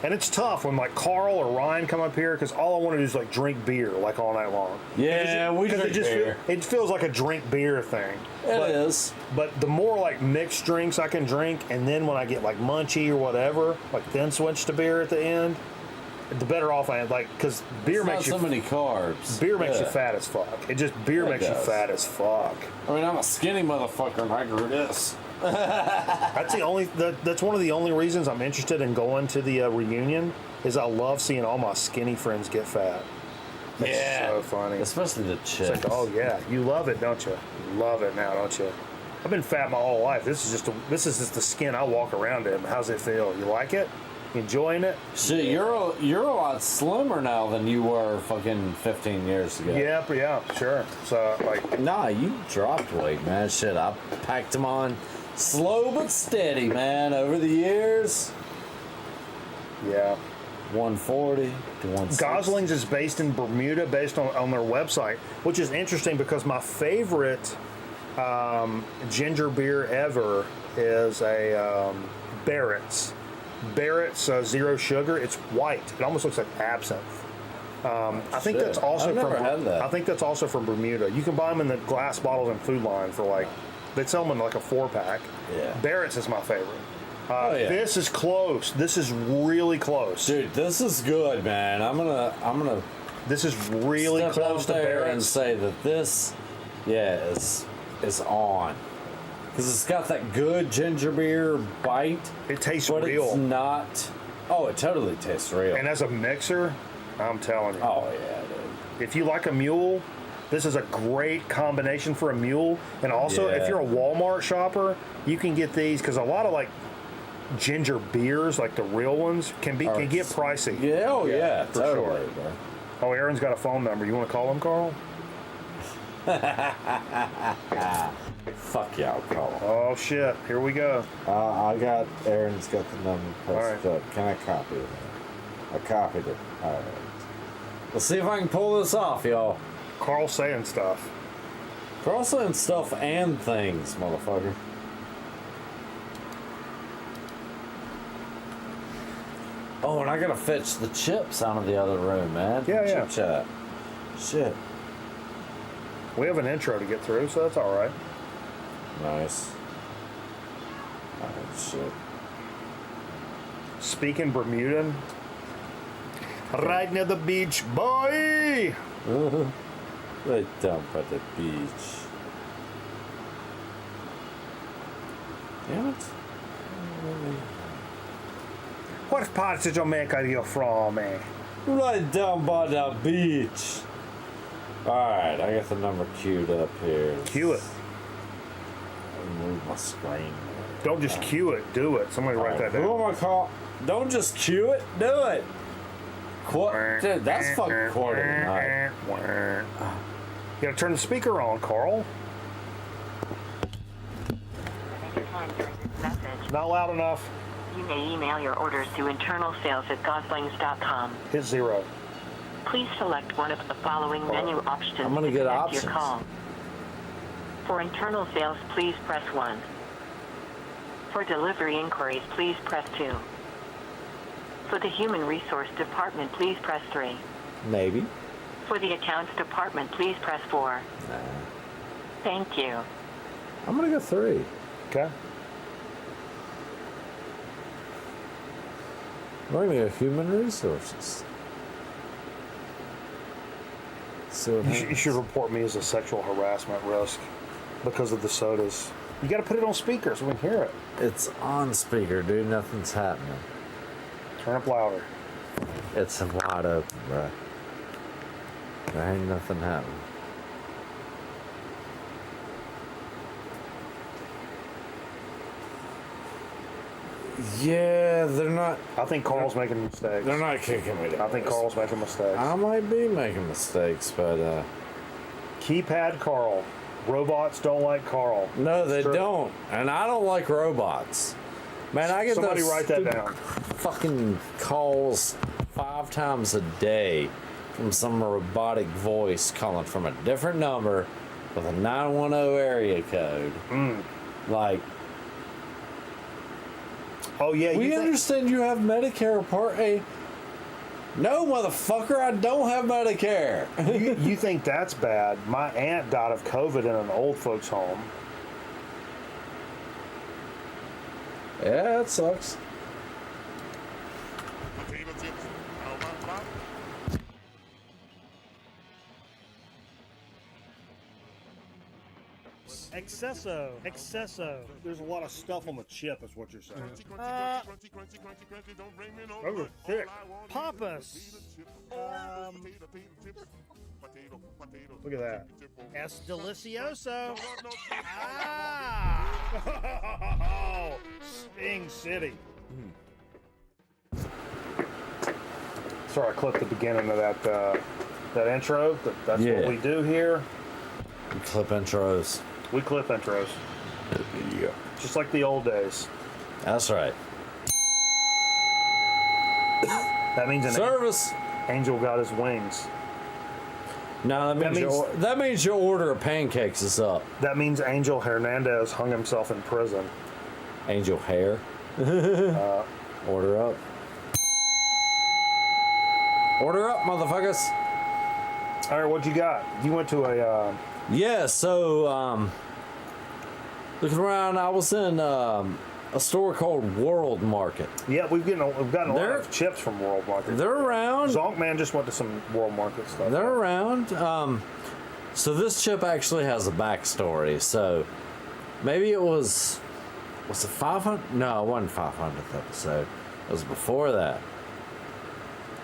and it's tough when like Carl or Ryan come up here because all I want to do is like drink beer like all night long. Yeah, we drink beer. It feels like a drink beer thing. It is. But the more like mixed drinks I can drink, and then when I get like munchy or whatever, like then switch to beer at the end. the better off I am. Like, because beer makes you so many carbs. Beer makes you fat as fuck. Beer makes you fat as fuck. I mean, I'm a skinny motherfucker and I grew this. That's that's one of the only reasons I'm interested in going to the reunion is I love seeing all my skinny friends get fat. It's so funny. Especially the chicks. It's like, oh yeah, you love it, don't you? You love it now, don't you? I've been fat my whole life. This is just the skin I walk around in. How's it feel? You like it? You enjoying it? Shit, you're a lot slimmer now than you were fucking 15 years ago. Yeah, sure. So like, nah, you dropped weight, man. Shit, I packed them on slow but steady, man. Over the years. Yeah. 140 to 160. Gosling's is based in Bermuda, based on their website, which is interesting because my favorite ginger beer ever is a Barrett's. Barrett's Zero Sugar. It's white. It almost looks like absinthe. I think that's also I think that's also from Bermuda. You can buy them in the glass bottles in Food Line for like, they sell them in like a 4-pack. Yeah. Barrett's is my favorite. This is close. This is really close, dude. This is good, man. I'm gonna. This is really step close out to there Barrett's and say that this, is on, because it's got that good ginger beer bite. It tastes but real. It's not. Oh, it totally tastes real. And as a mixer, I'm telling you. Oh yeah, dude. If you like a mule, this is a great combination for a mule. And also, if you're a Walmart shopper, you can get these because a lot of like ginger beers, like the real ones, can get pricey. Yeah, for totally, sure. bro. Oh, Aaron's got a phone number. You want to call him, Carl? Fuck yeah, I'll call him. Oh shit! Here we go. Aaron's got the number posted up. Can I copy it? I copied it. All right. Let's see if I can pull this off, y'all. Carl saying stuff. Carl saying stuff and things, motherfucker. Oh, and I gotta fetch the chips out of the other room, man. Chip chat. Shit. We have an intro to get through, so that's all right. Nice. Oh, shit. Speaking Bermudan. Right near the beach, boy! They dump at the beach. Damn it. What part of Jamaica are you from, eh? Right down by the beach. Alright, I got the number queued up here. Cue it. Move my screen. Don't just cue it, do it. Somebody write that down. Who am I calling? Don't just cue it, do it. Dude, that's fucking quarter tonight. You gotta turn the speaker on, Carl. Not loud enough. You may email your orders to internalsales@goslings.com. Hit 0. Please select one of the following menu options I'm gonna to get connect options. your call. For internal sales, please press 1. For delivery inquiries, please press 2. For the Human Resource Department, please press 3. Maybe. For the Accounts Department, please press 4. Nah. Thank you. I'm gonna go 3. Okay. We're gonna go Human Resources. So You should report me as a sexual harassment risk because of the sodas. You gotta put it on speaker so we can hear it. It's on speaker, dude. Nothing's happening. Turn up louder. It's wide open, bro. There ain't nothing happening. Yeah, they're not. I think Carl's making mistakes. They're not kicking me down. I think Carl's making mistakes. I might be making mistakes, but Keypad Carl. Robots don't like Carl. no, they don't. And I don't like robots. Man, I get Somebody those write that down. fucking calls 5 times a day from some robotic voice calling from a different number with a 910 area code. Like, oh yeah, we understand you have Medicare Part A. No, motherfucker, I don't have Medicare. you think that's bad? My aunt died of COVID in an old folks home. Yeah, it sucks. Excesso. There's a lot of stuff on the chip, is what you're saying. Those are thick. Papas. Look at that. Es delicioso. Oh, Sting City. Sorry, I clipped the beginning of that intro. That's Yeah. what we do here. We clip intros. We clip intros. Yeah. Just like the old days. That's right. That means an Service. angel got his wings. No, that means your order of pancakes is up. That means Angel Hernandez hung himself in prison. Angel hair. Order up. Order up, motherfuckers. All right, what you got? You went to a... Yeah, so, looking around, I was in a store called World Market. Yeah, we've gotten a lot of chips from World Market. They're around. Zonkman just went to some World Market stuff. They're around. So this chip actually has a backstory. So maybe it was it 500? No, it wasn't 500th episode. It was before that.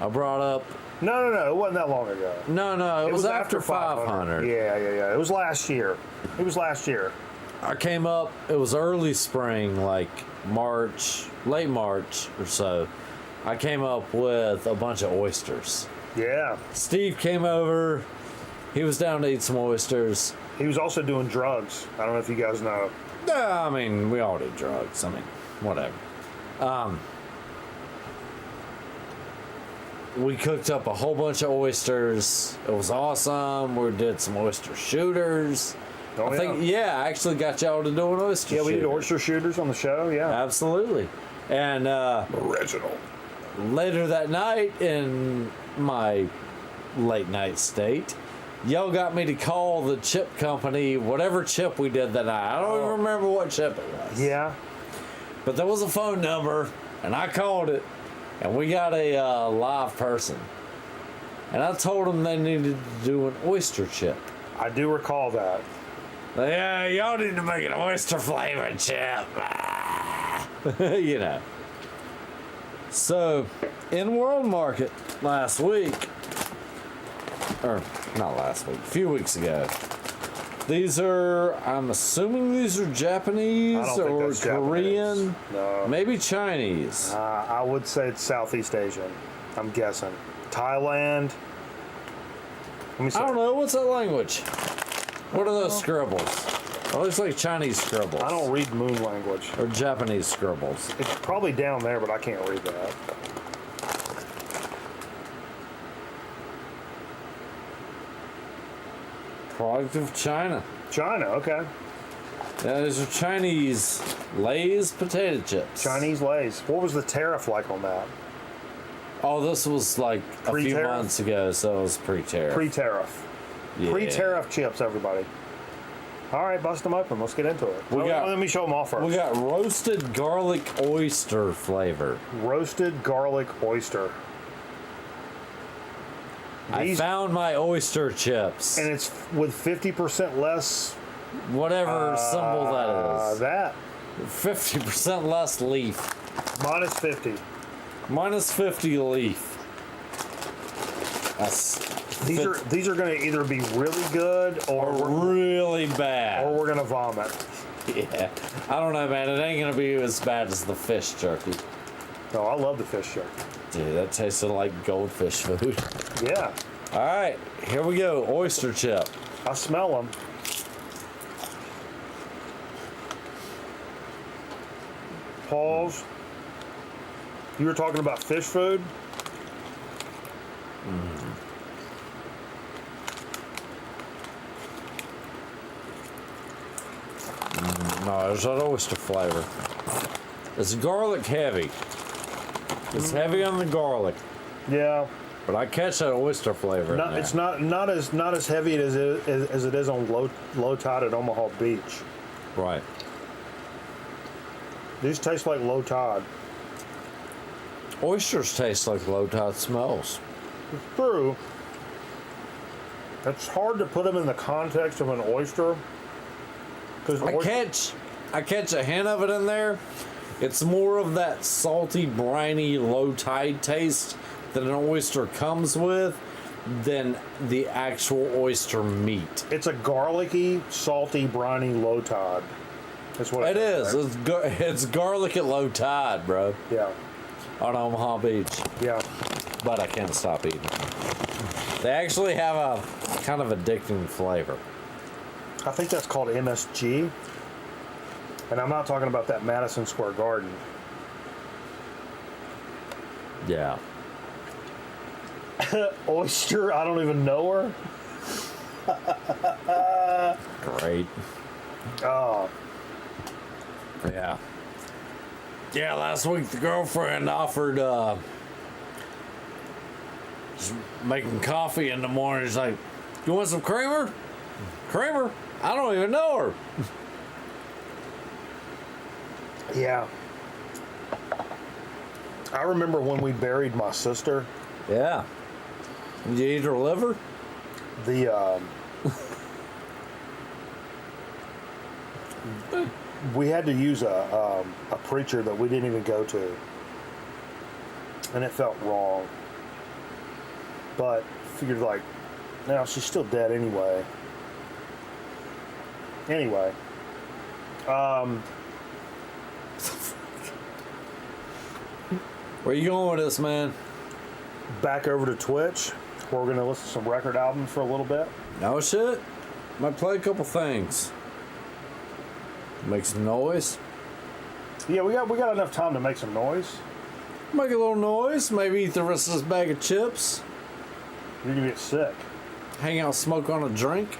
I brought up. No, it wasn't that long ago. No, it was after 500. Yeah. It was last year. I came up, it was early spring, like March, late March or so. I came up with a bunch of oysters. Yeah. Steve came over. He was down to eat some oysters. He was also doing drugs. I don't know if you guys know. I mean, we all do drugs. I mean, whatever. We cooked up a whole bunch of oysters. It was awesome. We did some oyster shooters. Oh, I actually got y'all to do an oyster shooter. Yeah, we did oyster shooters on the show, yeah. Absolutely. And original. Later that night, in my late night state, y'all got me to call the chip company, whatever chip we did that night. I don't even remember what chip it was. Yeah. But there was a phone number, and I called it, and we got a live person. And I told them they needed to do an oyster chip. I do recall that. Yeah, y'all need to make an oyster flavored chip. You know. So, in World Market last week, or not last week, a few weeks ago, these are, I'm assuming these are Japanese or Korean, Japanese. No. Maybe Chinese. I would say it's Southeast Asian. I'm guessing. Thailand. Let me see. I don't know. What's that language? What are those scribbles? It looks like Chinese scribbles. I don't read moon language. Or Japanese scribbles. It's probably down there, but I can't read that. Product of China. China, okay. Yeah, these are Chinese Lay's potato chips. Chinese Lay's. What was the tariff like on that? Oh, this was like a few Pre-tariff? months ago, so it was pre-tariff. Pre-tariff. Yeah. Pre-tariff chips, everybody. All right, bust them open. Let's get into it. Let me show them off first. We got roasted garlic oyster flavor. Roasted garlic oyster. I found my oyster chips. And it's with 50% less... Whatever symbol that is. That. 50% less leaf. Minus 50. Minus 50 leaf. These are going to either be really good or really bad. Or we're going to vomit. Yeah. I don't know, man. It ain't going to be as bad as the fish jerky. No, I love the fish jerky. Dude, that tasted like goldfish food. Yeah. All right, here we go. Oyster chip. I smell them. Pause. You were talking about fish food? No, there's that oyster flavor. It's garlic heavy. It's heavy on the garlic. Yeah. But I catch that oyster flavor. It's not as heavy as it is on low tide at Omaha Beach. Right. These taste like low tide. Oysters taste like low tide smells. It's true. It's hard to put them in the context of an oyster. I catch a hint of it in there. It's more of that salty, briny, low tide taste that an oyster comes with than the actual oyster meat. It's a garlicky, salty, briny low tide. That's what it is. It's garlic at low tide, bro. Yeah. On Omaha Beach. Yeah. But I can't stop eating. They actually have a kind of addicting flavor. I think that's called MSG. And I'm not talking about that Madison Square Garden. Yeah. Oyster, I don't even know her. Great. Oh. Yeah. Yeah, last week the girlfriend offered just making coffee in the morning. She's like, "You want some creamer?" Creamer? I don't even know her. Yeah. I remember when we buried my sister. Yeah. Did you eat her liver? We had to use a preacher that we didn't even go to, and it felt wrong. But figured like, no, she's still dead anyway. Anyway, where you going with this, man? Back over to Twitch, where we're gonna listen to some record albums for a little bit. No shit. Might play a couple things. Make some noise. Yeah, we got enough time to make some noise. Make a little noise. Maybe eat the rest of this bag of chips. You're gonna get sick. Hang out, smoke on a drink.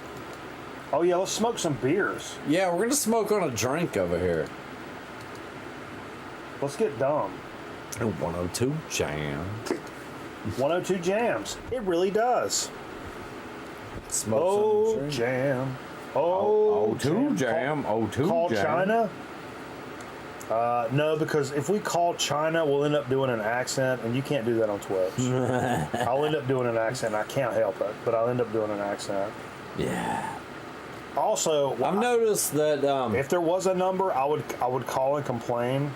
Oh yeah, let's smoke some beers. Yeah, we're gonna smoke on a drink over here. Let's get dumb. 102 Jam. 102 Jams. It really does. Smoke some jam. Oh, two jam. Oh, two Call jam. China? No, because if we call China, we'll end up doing an accent, and you can't do that on Twitch. I'll end up doing an accent. I can't help it, but I'll end up doing an accent. Yeah. Also, I've noticed that if there was a number, I would call and complain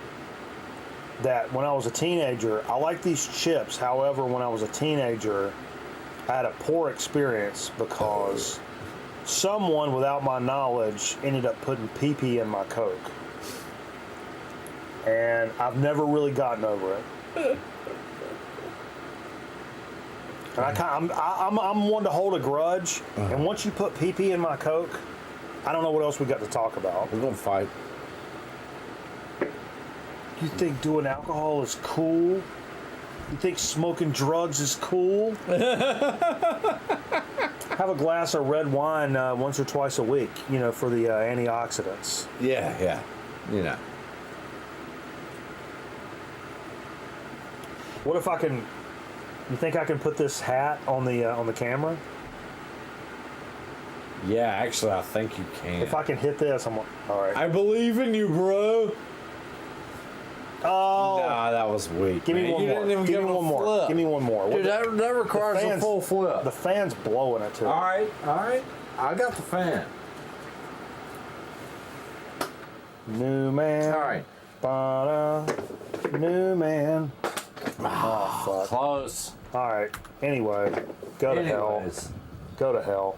that when I was a teenager, I like these chips. However, when I was a teenager, I had a poor experience because someone without my knowledge ended up putting pee-pee in my Coke. And I've never really gotten over it. And I'm one to hold a grudge. And once you put pee-pee in my Coke, I don't know what else we got to talk about. We're gonna fight. You think doing alcohol is cool? You think smoking drugs is cool? Have a glass of red wine once or twice a week, for the antioxidants. Yeah. What if I can? You think I can put this hat on the camera? Yeah, actually, I think you can. If I can hit this, all right. I believe in you, bro. Oh, nah, that was weak. Give me one more. Give me one more. Give me one more. Dude, that requires a full flip. The fan's blowing it too. All right. I got the fan. New man. All right. Ba-da. New man. Oh, fuck. Close. All right. Anyway, go to hell. Go to hell.